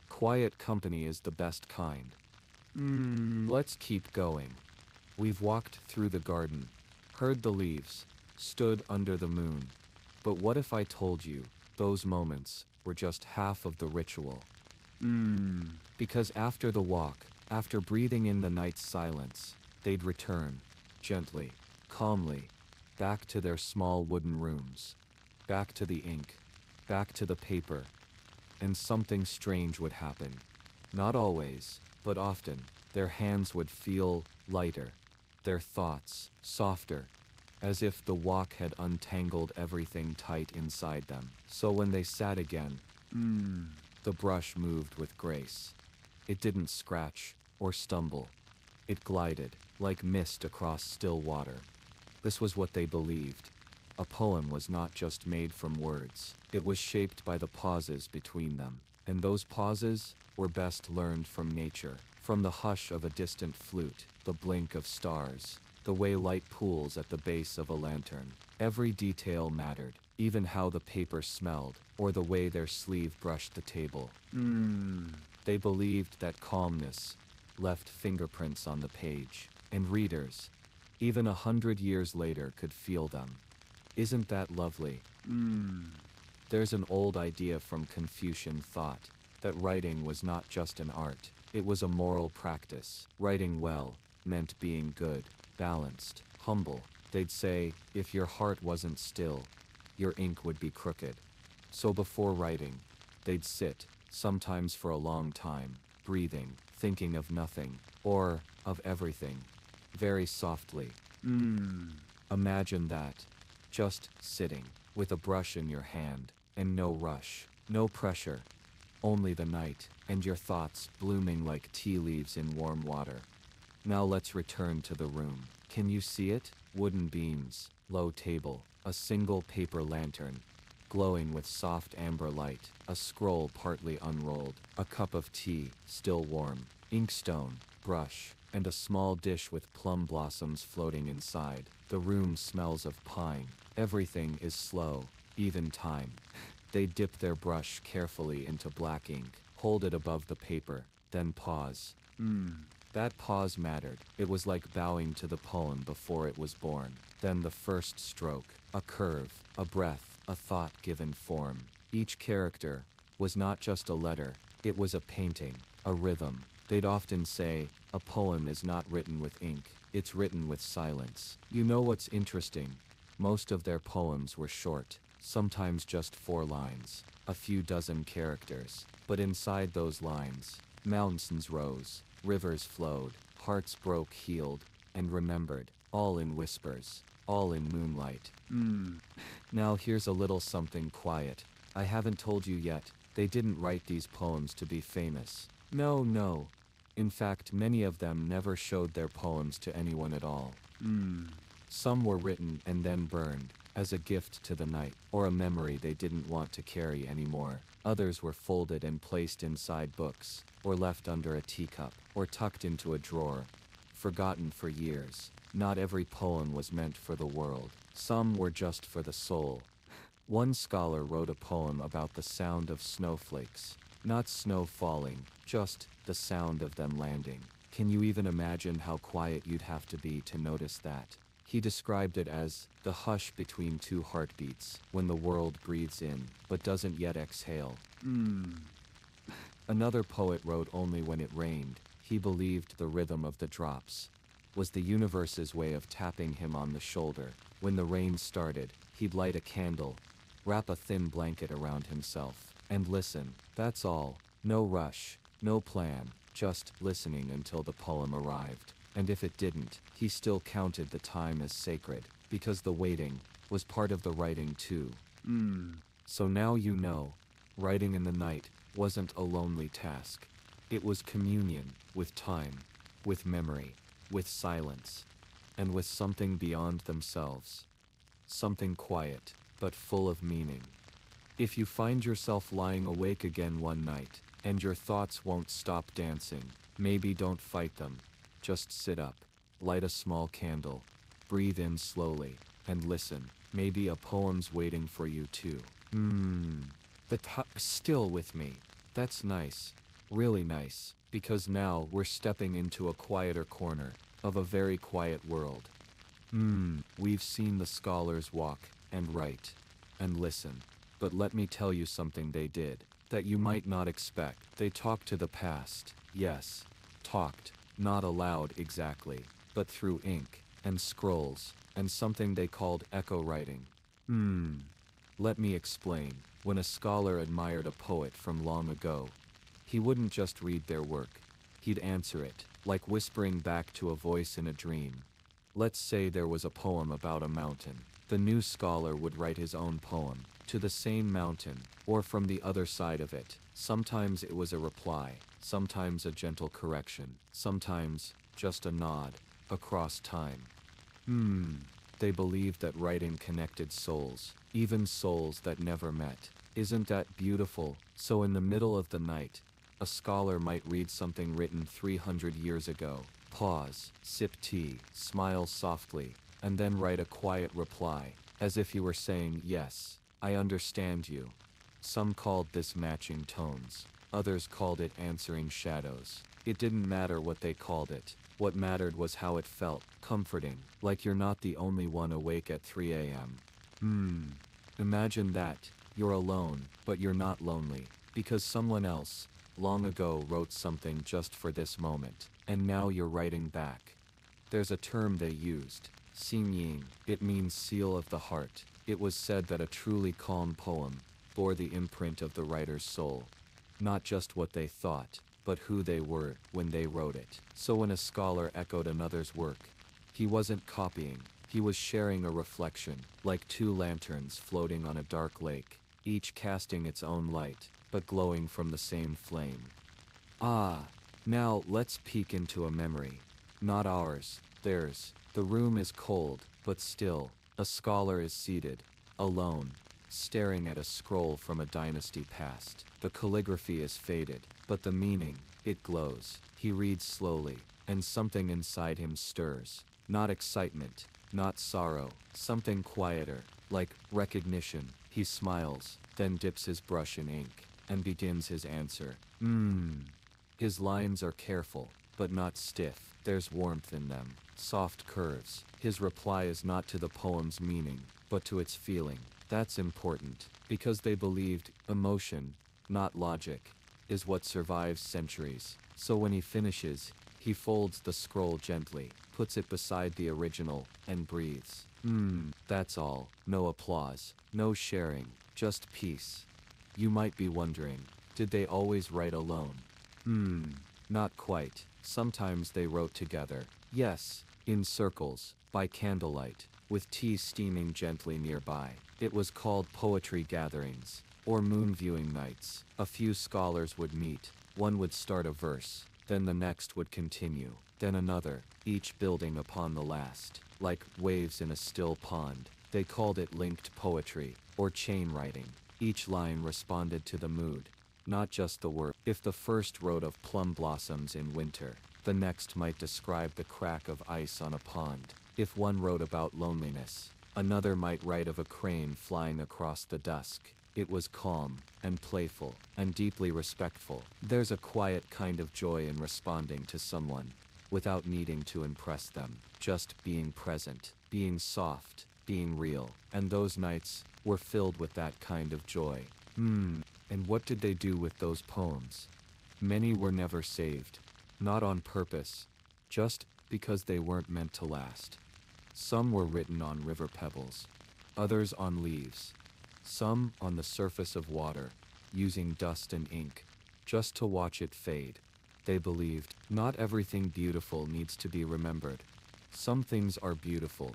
Quiet company is the best kind. Let's keep going. We've walked through the garden, heard the leaves, stood under the moon. But what if I told you those moments were just half of the ritual? Because after the walk, after breathing in the night's silence, they'd return, gently, calmly, back to their small wooden rooms, back to the ink, back to the paper, and something strange would happen. Not always, but often, their hands would feel lighter, their thoughts softer, as if the walk had untangled everything tight inside them. So when they sat again, the brush moved with grace. It didn't scratch or stumble. It glided, like mist across still water. This was what they believed. A poem was not just made from words. It was shaped by the pauses between them. And those pauses were best learned from nature. From the hush of a distant flute, the blink of stars, the way light pools at the base of a lantern. Every detail mattered, even how the paper smelled, or the way their sleeve brushed the table. They believed that calmness left fingerprints on the page, and readers, even 100 years later, could feel them. Isn't that lovely? There's an old idea from Confucian thought that writing was not just an art, it was a moral practice. Writing well meant being good, balanced, humble. They'd say, if your heart wasn't still, your ink would be crooked. So before writing, they'd sit, sometimes for a long time, breathing, thinking of nothing, or of everything, very softly. Imagine that. Just sitting, with a brush in your hand, and no rush, no pressure, only the night, and your thoughts blooming like tea leaves in warm water. Now let's return to the room. Can you see it? Wooden beams, low table, a single paper lantern, glowing with soft amber light, a scroll partly unrolled, a cup of tea, still warm, inkstone, brush, and a small dish with plum blossoms floating inside. The room smells of pine. Everything is slow, even time. They dip their brush carefully into black ink, hold it above the paper, then pause. That pause mattered. It was like bowing to the poem before it was born. Then the first stroke, a curve, a breath, a thought given form. Each character was not just a letter, it was a painting, a rhythm. They'd often say, a poem is not written with ink, it's written with silence. You know what's interesting? Most of their poems were short, sometimes just 4 lines, a few dozen characters. But inside those lines, mountains rose, rivers flowed, hearts broke, healed, and remembered, all in whispers, all in moonlight. Now here's a little something quiet. I haven't told you yet, they didn't write these poems to be famous. No. In fact, many of them never showed their poems to anyone at all. Some were written and then burned, as a gift to the night, or a memory they didn't want to carry anymore. Others were folded and placed inside books, or left under a teacup, or tucked into a drawer, forgotten for years. Not every poem was meant for the world. Some were just for the soul. One scholar wrote a poem about the sound of snowflakes. Not snow falling, just the sound of them landing. Can you even imagine how quiet you'd have to be to notice that? He described it as the hush between 2 heartbeats, when the world breathes in, but doesn't yet exhale. Another poet wrote only when it rained. He believed the rhythm of the drops was the universe's way of tapping him on the shoulder. When the rain started, he'd light a candle, wrap a thin blanket around himself, and listen. That's all. No rush, no plan, just listening until the poem arrived. And if it didn't, he still counted the time as sacred, because the waiting was part of the writing too. So now you know, writing in the night wasn't a lonely task. It was communion with time, with memory, with silence, and with something beyond themselves. Something quiet, but full of meaning. If you find yourself lying awake again one night, and your thoughts won't stop dancing, maybe don't fight them. Just sit up, light a small candle, breathe in slowly, and listen. Maybe a poem's waiting for you too. Still with me. That's nice. Really nice. Because now we're stepping into a quieter corner of a very quiet world. We've seen the scholars walk and write and listen. But let me tell you something they did that you might not expect. They talked to the past. Yes, talked. Not aloud exactly, but through ink and scrolls and something they called echo writing. Let me explain. When a scholar admired a poet from long ago, he wouldn't just read their work. He'd answer it, like whispering back to a voice in a dream. Let's say there was a poem about a mountain. The new scholar would write his own poem, to the same mountain, or from the other side of it. Sometimes it was a reply, sometimes a gentle correction, sometimes just a nod, across time. They believed that writing connected souls, even souls that never met. Isn't that beautiful? So in the middle of the night, a scholar might read something written 300 years ago, pause, sip tea, smile softly, and then write a quiet reply, as if he were saying, "Yes, I understand you." Some called this matching tones. Others called it answering shadows. It didn't matter what they called it. What mattered was how it felt, comforting, like you're not the only one awake at 3 a.m. Imagine that. You're alone, but you're not lonely, because someone else, long ago, wrote something just for this moment, and now you're writing back. There's a term they used, xinyin. It means seal of the heart. It was said that a truly calm poem bore the imprint of the writer's soul. Not just what they thought, but who they were when they wrote it. So when a scholar echoed another's work, he wasn't copying, he was sharing a reflection, like two lanterns floating on a dark lake, each casting its own light, but glowing from the same flame. Now let's peek into a memory. Not ours, theirs. The room is cold, but still, a scholar is seated, alone, staring at a scroll from a dynasty past. The calligraphy is faded, but the meaning, it glows. He reads slowly, and something inside him stirs. Not excitement, not sorrow, something quieter, like recognition. He smiles, then dips his brush in ink, and begins his answer. His lines are careful, but not stiff. There's warmth in them, soft curves. His reply is not to the poem's meaning, but to its feeling. That's important, because they believed emotion, not logic, is what survives centuries. So when he finishes, he folds the scroll gently, puts it beside the original, and breathes. That's all. No applause, no sharing, just peace. You might be wondering, did they always write alone? Not quite. Sometimes they wrote together. Yes, in circles, by candlelight, with tea steaming gently nearby. It was called poetry gatherings, or moon viewing nights. A few scholars would meet. One would start a verse, then the next would continue, then another, each building upon the last, like waves in a still pond. They called it linked poetry, or chain writing. Each line responded to the mood, not just the word. If the first wrote of plum blossoms in winter, the next might describe the crack of ice on a pond. If one wrote about loneliness, another might write of a crane flying across the dusk. It was calm, and playful, and deeply respectful. There's a quiet kind of joy in responding to someone, without needing to impress them, just being present, being soft, being real. And those nights were filled with that kind of joy. And what did they do with those poems? Many were never saved. Not on purpose, just because they weren't meant to last. Some were written on river pebbles, others on leaves, some on the surface of water, using dust and ink, just to watch it fade. They believed, not everything beautiful needs to be remembered. Some things are beautiful,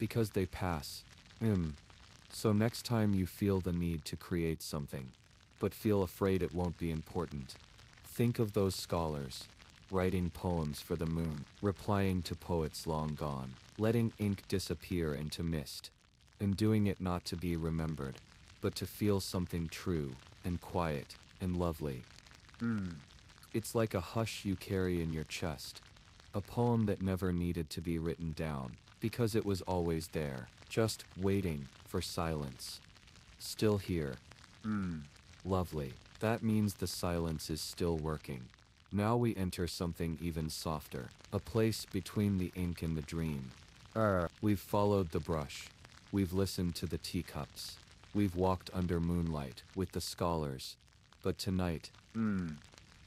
because they pass. So next time you feel the need to create something, but feel afraid it won't be important, think of those scholars, writing poems for the moon, replying to poets long gone, letting ink disappear into mist, and doing it not to be remembered, but to feel something true, and quiet, and lovely. It's like a hush you carry in your chest, a poem that never needed to be written down, because it was always there, just waiting for silence. Still here. Lovely. That means the silence is still working. Now we enter something even softer, a place between the ink and the dream. We've followed the brush. We've listened to the teacups. We've walked under moonlight with the scholars. But tonight,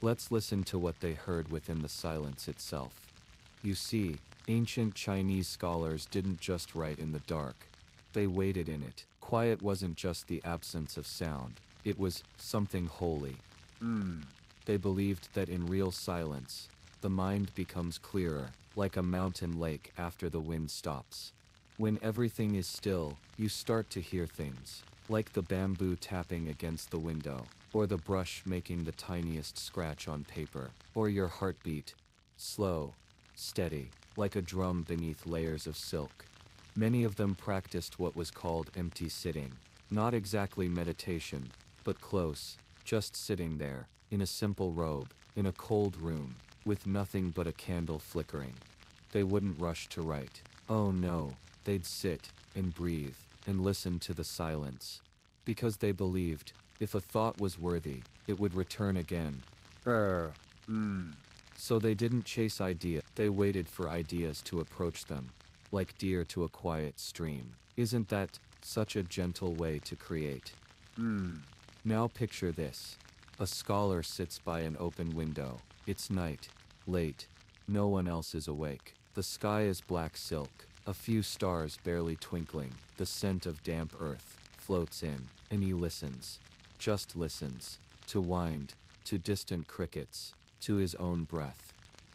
let's listen to what they heard within the silence itself. You see, ancient Chinese scholars didn't just write in the dark. They waited in it. Quiet wasn't just the absence of sound. It was something holy. They believed that in real silence, the mind becomes clearer, like a mountain lake after the wind stops. When everything is still, you start to hear things, like the bamboo tapping against the window, or the brush making the tiniest scratch on paper, or your heartbeat, slow, steady, like a drum beneath layers of silk. Many of them practiced what was called empty sitting, not exactly meditation, but close, just sitting there, in a simple robe, in a cold room, with nothing but a candle flickering. They wouldn't rush to write. Oh no, they'd sit, and breathe, and listen to the silence. Because they believed, if a thought was worthy, it would return again. So they didn't chase ideas, they waited for ideas to approach them, like deer to a quiet stream. Isn't that such a gentle way to create? Now picture this. A scholar sits by an open window. It's night, late. No one else is awake. The sky is black silk, a few stars barely twinkling. The scent of damp earth floats in, and he listens. Just listens. To wind, to distant crickets, to his own breath.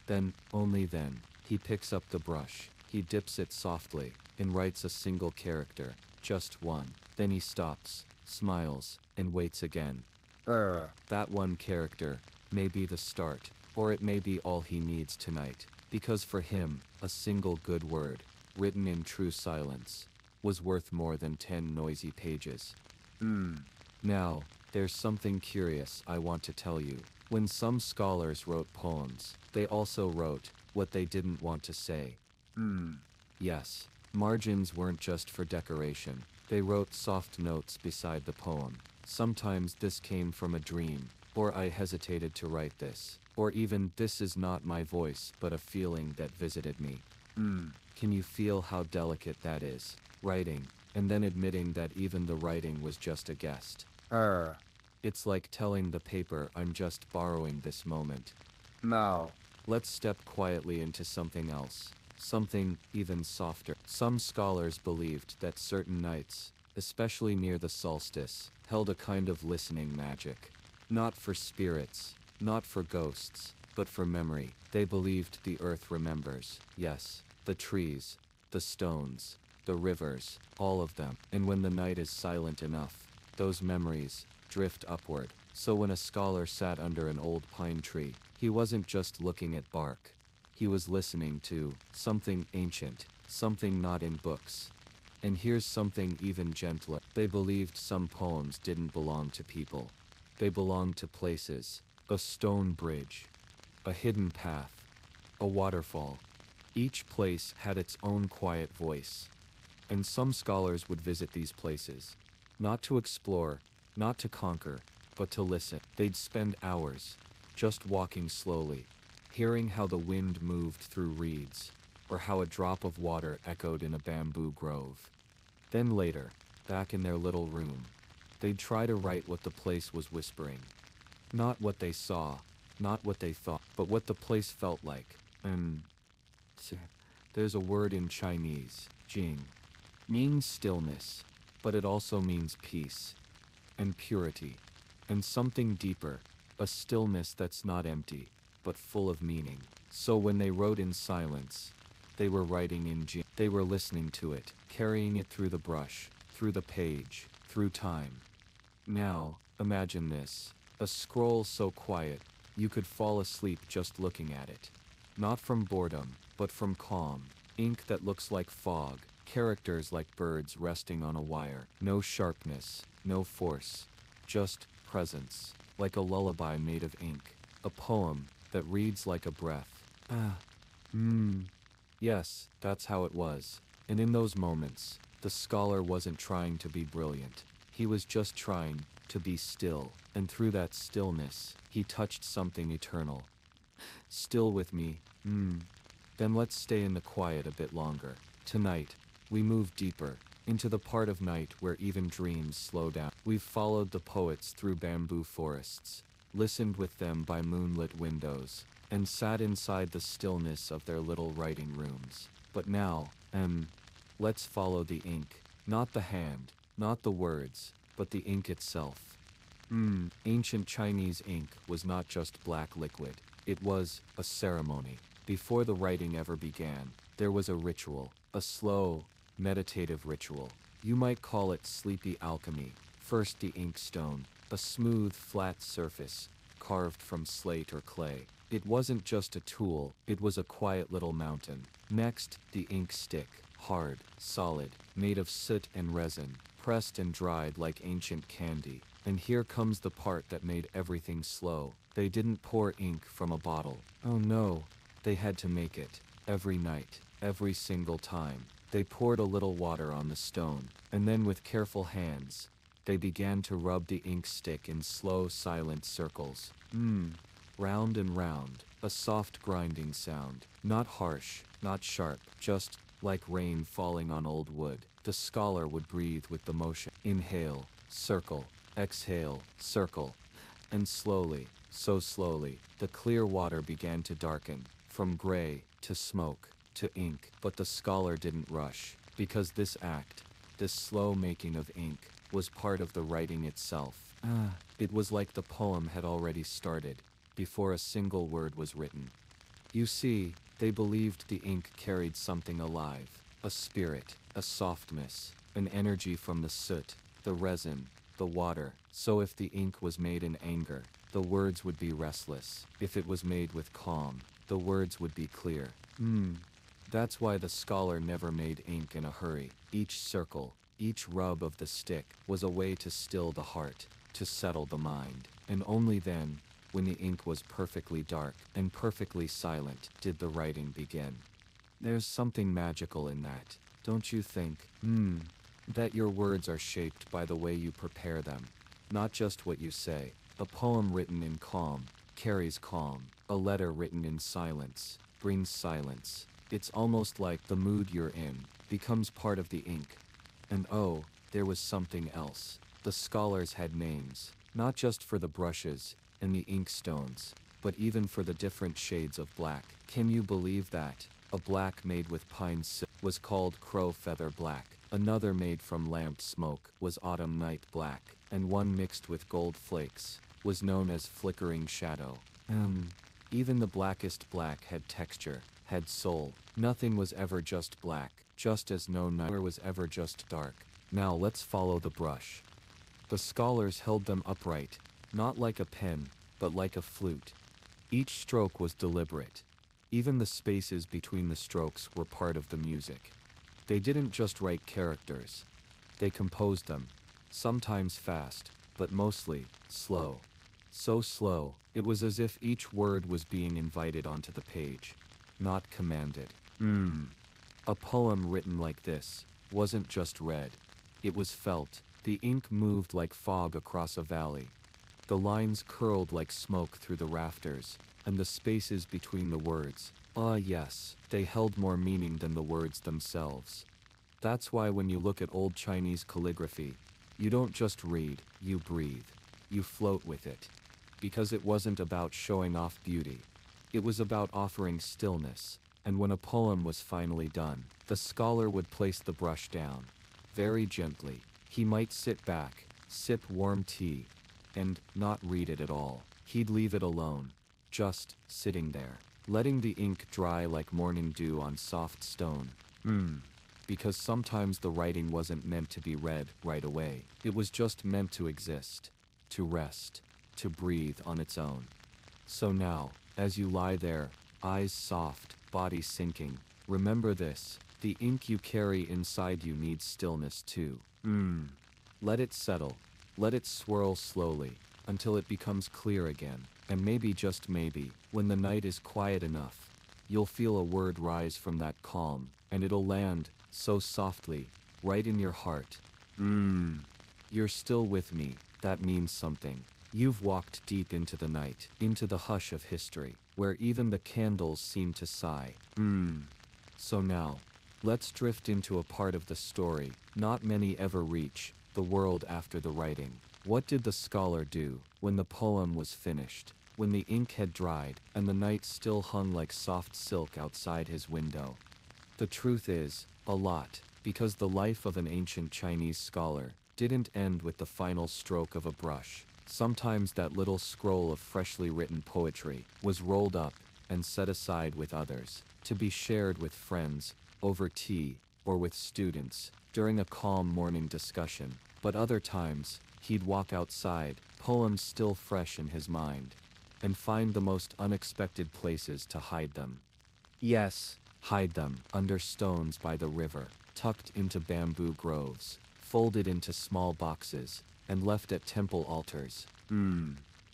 Then, only then, he picks up the brush. He dips it softly, and writes a single character. Just one. Then he stops, smiles, and waits again. That one character may be the start, or it may be all he needs tonight, because for him, a single good word, written in true silence, was worth more than 10 noisy pages. Now, there's something curious I want to tell you. When some scholars wrote poems, they also wrote what they didn't want to say. Yes, margins weren't just for decoration. They wrote soft notes beside the poem. Sometimes this came from a dream, or I hesitated to write this, or even this is not my voice but a feeling that visited me. Can you feel how delicate that is? Writing, and then admitting that even the writing was just a guest. It's like telling the paper I'm just borrowing this moment. Now, let's step quietly into something else. Something even softer. Some scholars believed that certain nights, especially near the solstice, held a kind of listening magic. Not for spirits, not for ghosts, but for memory. They believed the earth remembers. Yes, the trees, the stones, the rivers, all of them. And when the night is silent enough, those memories drift upward. So when a scholar sat under an old pine tree, he wasn't just looking at bark. He was listening to something ancient, something not in books. And here's something even gentler. They believed some poems didn't belong to people. They belonged to places. A stone bridge, a hidden path, a waterfall. Each place had its own quiet voice. And some scholars would visit these places, not to explore, not to conquer, but to listen. They'd spend hours, just walking slowly, hearing how the wind moved through reeds, or how a drop of water echoed in a bamboo grove. Then later, back in their little room, they'd try to write what the place was whispering. Not what they saw, not what they thought, but what the place felt like. There's a word in Chinese, jing, means stillness, but it also means peace, and purity, and something deeper, a stillness that's not empty, but full of meaning. So when they wrote in silence, they were writing in jing. They were listening to it, carrying it through the brush, through the page, through time. Now, imagine this. A scroll so quiet, you could fall asleep just looking at it. Not from boredom, but from calm. Ink that looks like fog, characters like birds resting on a wire. No sharpness, no force, just presence, like a lullaby made of ink. A poem that reads like a breath. Yes, that's how it was. And in those moments, The scholar wasn't trying to be brilliant. He was just trying to be still, and through that stillness, he touched something eternal. Still with me? Then let's stay in the quiet a bit longer. Tonight, we move deeper, into the part of night where even dreams slow down. We've followed the poets through bamboo forests, listened with them by moonlit windows, and sat inside the stillness of their little writing rooms. But now, let's follow the ink. Not the hand, not the words, but the ink itself. Ancient Chinese ink was not just black liquid. It was a ceremony. Before the writing ever began, there was a ritual, a slow, meditative ritual. You might call it sleepy alchemy. First the ink stone, a smooth, flat surface, carved from slate or clay. It wasn't just a tool, it was a quiet little mountain. Next, the ink stick, hard, solid, made of soot and resin, pressed and dried like ancient candy. And here comes the part that made everything slow. They didn't pour ink from a bottle. Oh no, they had to make it. Every night, every single time. They poured a little water on the stone, and then with careful hands, they began to rub the ink stick in slow, silent circles. Round and round, a soft grinding sound. Not harsh, not sharp, just like rain falling on old wood. The scholar would breathe with the motion. Inhale, circle, exhale, circle. And slowly, so slowly, the clear water began to darken, from gray, to smoke, to ink. But the scholar didn't rush, because this act, this slow making of ink, was part of the writing itself. It was like the poem had already started, before a single word was written. You see, they believed the ink carried something alive, a spirit, a softness, an energy from the soot, the resin, the water. So if the ink was made in anger, the words would be restless. If it was made with calm, the words would be clear. That's why the scholar never made ink in a hurry. Each circle, each rub of the stick, was a way to still the heart, to settle the mind. And only then, when the ink was perfectly dark and perfectly silent, did the writing begin. There's something magical in that, don't you think? That your words are shaped by the way you prepare them, not just what you say. A poem written in calm carries calm. A letter written in silence brings silence. It's almost like the mood you're in becomes part of the ink. And oh, there was something else. The scholars had names, not just for the brushes and the ink stones, but even for the different shades of black. Can you believe that? A black made with pine silk was called crow feather black. Another made from lamp smoke was autumn night black, and one mixed with gold flakes was known as flickering shadow. Even the blackest black had texture, had soul. Nothing was ever just black, just as no night was ever just dark. Now let's follow the brush. The scholars held them upright, not like a pen, but like a flute. Each stroke was deliberate. Even the spaces between the strokes were part of the music. They didn't just write characters. They composed them, sometimes fast, but mostly slow. So slow, it was as if each word was being invited onto the page, not commanded. A poem written like this wasn't just read. It was felt. The ink moved like fog across a valley. The lines curled like smoke through the rafters, and the spaces between the words, yes, they held more meaning than the words themselves. That's why when you look at old Chinese calligraphy, you don't just read, you breathe. You float with it. Because it wasn't about showing off beauty. It was about offering stillness. And when a poem was finally done, the scholar would place the brush down. Very gently. He might sit back, sip warm tea, and not read it at all. He'd leave it alone, just sitting there, letting the ink dry like morning dew on soft stone. Because sometimes the writing wasn't meant to be read right away. It was just meant to exist, to rest, to breathe on its own. So now, as you lie there, eyes soft, body sinking, remember this: the ink you carry inside you needs stillness too. Let it settle. Let it swirl slowly, until it becomes clear again. And maybe, just maybe, when the night is quiet enough, you'll feel a word rise from that calm, and it'll land, so softly, right in your heart. You're still with me, that means something. You've walked deep into the night, into the hush of history, where even the candles seem to sigh. So now, let's drift into a part of the story not many ever reach, the world after the writing. What did the scholar do when the poem was finished, when the ink had dried and the night still hung like soft silk outside his window? The truth is, a lot, because the life of an ancient Chinese scholar didn't end with the final stroke of a brush. Sometimes that little scroll of freshly written poetry was rolled up and set aside with others, to be shared with friends, over tea, or with students, during a calm morning discussion. But other times, he'd walk outside, poems still fresh in his mind, and find the most unexpected places to hide them. Yes, hide them under stones by the river, tucked into bamboo groves, folded into small boxes, and left at temple altars.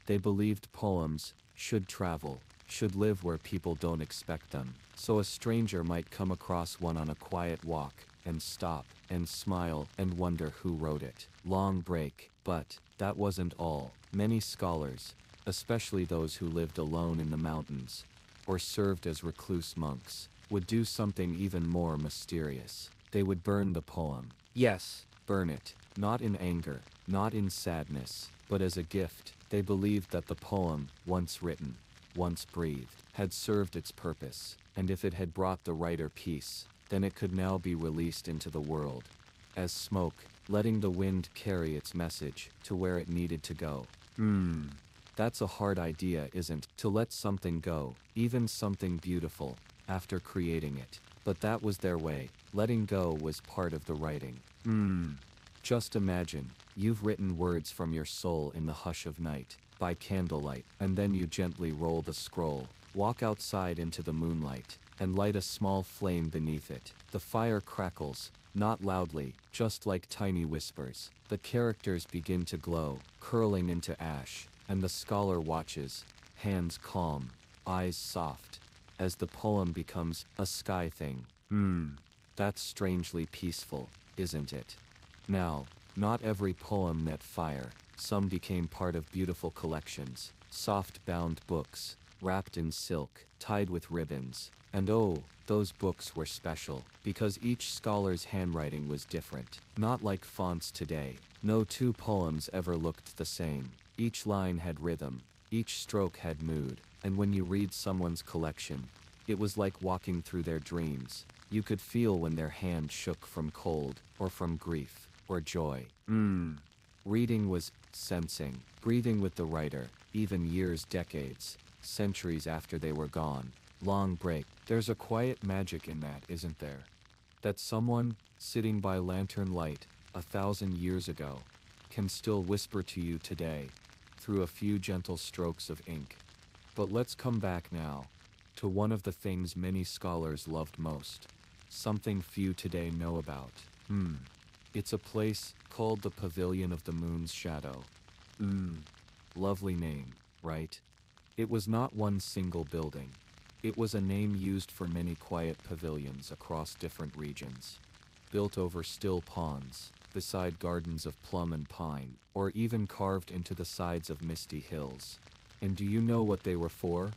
They believed poems should travel, should live where people don't expect them, so a stranger might come across one on a quiet walk, and stop, and smile, and wonder who wrote it. Long break, but that wasn't all. Many scholars, especially those who lived alone in the mountains, or served as recluse monks, would do something even more mysterious. They would burn the poem. Yes, burn it, not in anger, not in sadness, but as a gift. They believed that the poem, once written, once breathed, had served its purpose, and if it had brought the writer peace, then it could now be released into the world as smoke, letting the wind carry its message to where it needed to go. That's a hard idea, isn't it? To let something go, even something beautiful, after creating it. But that was their way. Letting go was part of the writing. Just imagine, you've written words from your soul in the hush of night, by candlelight, and then you gently roll the scroll, walk outside into the moonlight, and light a small flame beneath it. The fire crackles, not loudly, just like tiny whispers. The characters begin to glow, curling into ash, and the scholar watches, hands calm, eyes soft, as the poem becomes a sky thing. That's strangely peaceful, isn't it? Now, not every poem met fire. Some became part of beautiful collections, soft-bound books, wrapped in silk, tied with ribbons. And oh, those books were special, because each scholar's handwriting was different. Not like fonts today. No two poems ever looked the same. Each line had rhythm, each stroke had mood, and when you read someone's collection, it was like walking through their dreams. You could feel when their hand shook from cold, or from grief, or joy. Reading was sensing, breathing with the writer, even years, decades, centuries after they were gone. Long break. There's a quiet magic in that, isn't there? That someone, sitting by lantern light, 1,000 years ago, can still whisper to you today, through a few gentle strokes of ink. But let's come back now, to one of the things many scholars loved most. Something few today know about. It's a place called the Pavilion of the Moon's Shadow. Lovely name, right? It was not one single building. It was a name used for many quiet pavilions across different regions. Built over still ponds, beside gardens of plum and pine, or even carved into the sides of misty hills. And do you know what they were for?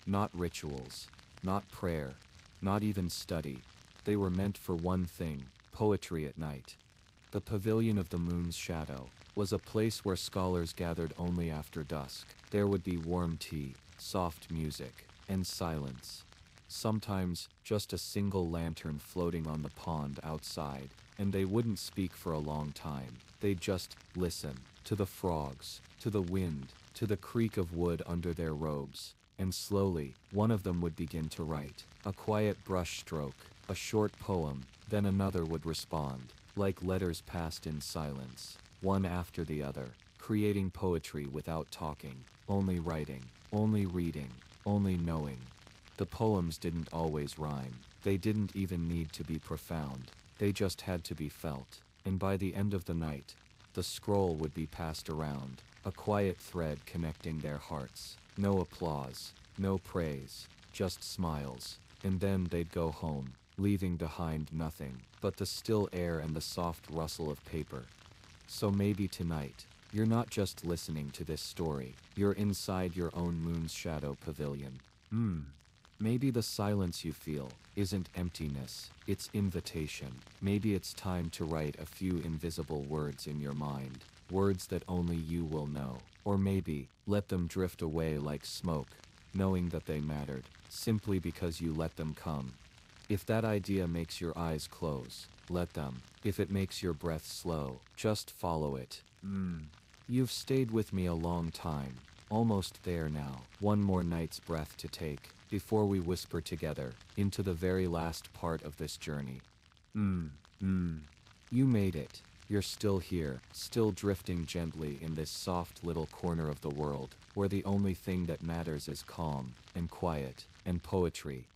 Not rituals, not prayer, not even study. They were meant for one thing: poetry at night. The Pavilion of the Moon's Shadow was a place where scholars gathered only after dusk. There would be warm tea, soft music, and silence. Sometimes just a single lantern floating on the pond outside, and they wouldn't speak for a long time. They'd just listen to the frogs, to the wind, to the creak of wood under their robes. And slowly, one of them would begin to write. A quiet brush stroke, a short poem, then another would respond, like letters passed in silence, one after the other, creating poetry without talking, only writing, only reading, only knowing. The poems didn't always rhyme. They didn't even need to be profound. They just had to be felt. And by the end of the night, the scroll would be passed around, a quiet thread connecting their hearts. No applause, no praise, just smiles. And then they'd go home, leaving behind nothing but the still air and the soft rustle of paper. So maybe tonight, you're not just listening to this story, you're inside your own moon's shadow pavilion. Maybe the silence you feel isn't emptiness, it's invitation. Maybe it's time to write a few invisible words in your mind, words that only you will know. Or maybe, let them drift away like smoke, knowing that they mattered, simply because you let them come. If that idea makes your eyes close, let them. If it makes your breath slow, just follow it. You've stayed with me a long time, almost there now. One more night's breath to take, before we whisper together, into the very last part of this journey. You made it. You're still here, still drifting gently in this soft little corner of the world, where the only thing that matters is calm, and quiet, and poetry.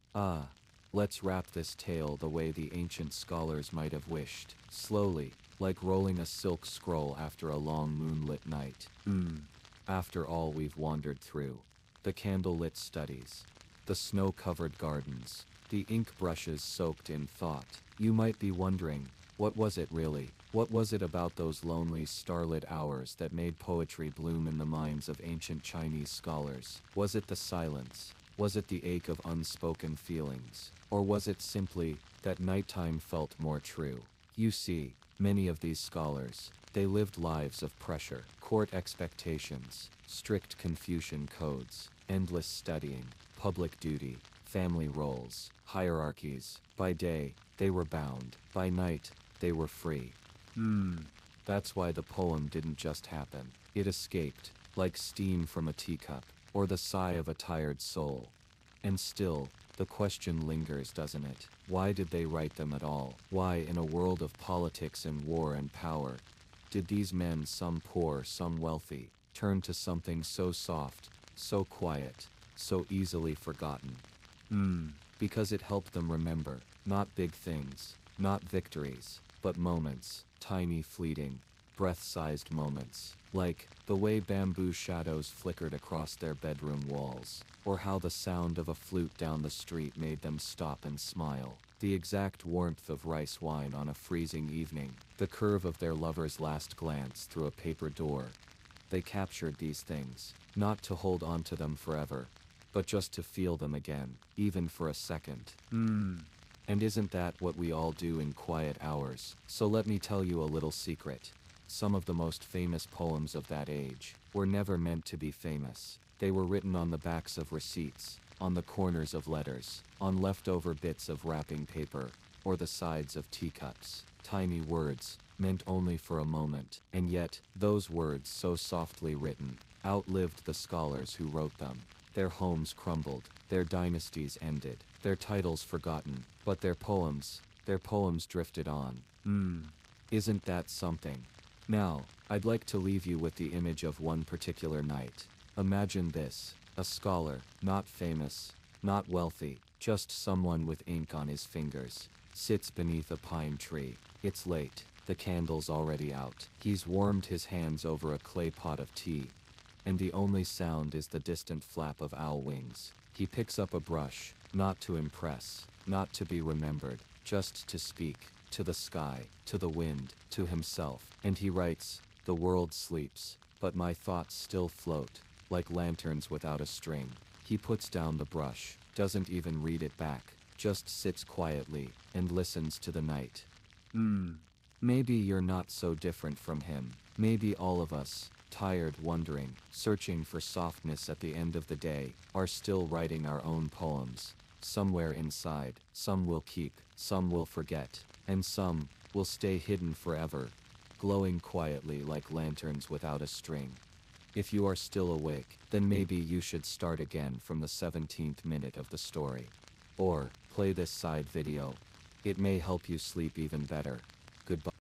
Let's wrap this tale the way the ancient scholars might have wished, slowly, like rolling a silk scroll after a long moonlit night. After all we've wandered through, the candlelit studies, the snow-covered gardens, the ink brushes soaked in thought, you might be wondering, what was it really? What was it about those lonely starlit hours that made poetry bloom in the minds of ancient Chinese scholars? Was it the silence? Was it the ache of unspoken feelings? Or was it simply that nighttime felt more true? You see, many of these scholars, they lived lives of pressure, court expectations, strict Confucian codes, endless studying, public duty, family roles, hierarchies. By day, they were bound. By night, they were free. That's why the poem didn't just happen. It escaped, like steam from a teacup, or the sigh of a tired soul. And still, the question lingers, doesn't it? Why did they write them at all? Why, in a world of politics and war and power, did these men, some poor, some wealthy, turn to something so soft, so quiet, so easily forgotten? Because it helped them remember, not big things, not victories, but moments, tiny, fleeting, breath-sized moments, like the way bamboo shadows flickered across their bedroom walls, or how the sound of a flute down the street made them stop and smile, the exact warmth of rice wine on a freezing evening, the curve of their lover's last glance through a paper door. They captured these things, not to hold on to them forever, but just to feel them again, even for a second. And isn't that what we all do in quiet hours? So let me tell you a little secret. Some of the most famous poems of that age were never meant to be famous. They were written on the backs of receipts, on the corners of letters, on leftover bits of wrapping paper, or the sides of teacups. Tiny words, meant only for a moment, and yet, those words so softly written, outlived the scholars who wrote them. Their homes crumbled, their dynasties ended, their titles forgotten, but their poems drifted on. Isn't that something? Now, I'd like to leave you with the image of one particular night. Imagine this, a scholar, not famous, not wealthy, just someone with ink on his fingers, sits beneath a pine tree. It's late, the candle's already out. He's warmed his hands over a clay pot of tea, and the only sound is the distant flap of owl wings. He picks up a brush, not to impress, not to be remembered, just to speak, to the sky, to the wind, to himself, and he writes, "The world sleeps, but my thoughts still float, like lanterns without a string." He puts down the brush, doesn't even read it back, just sits quietly, and listens to the night. Maybe you're not so different from him. Maybe all of us, tired, wondering, searching for softness at the end of the day, are still writing our own poems. Somewhere inside, some will keep, some will forget, and some will stay hidden forever, glowing quietly like lanterns without a string. If you are still awake, then maybe you should start again from the 17th minute of the story. Or, play this side video. It may help you sleep even better. Goodbye.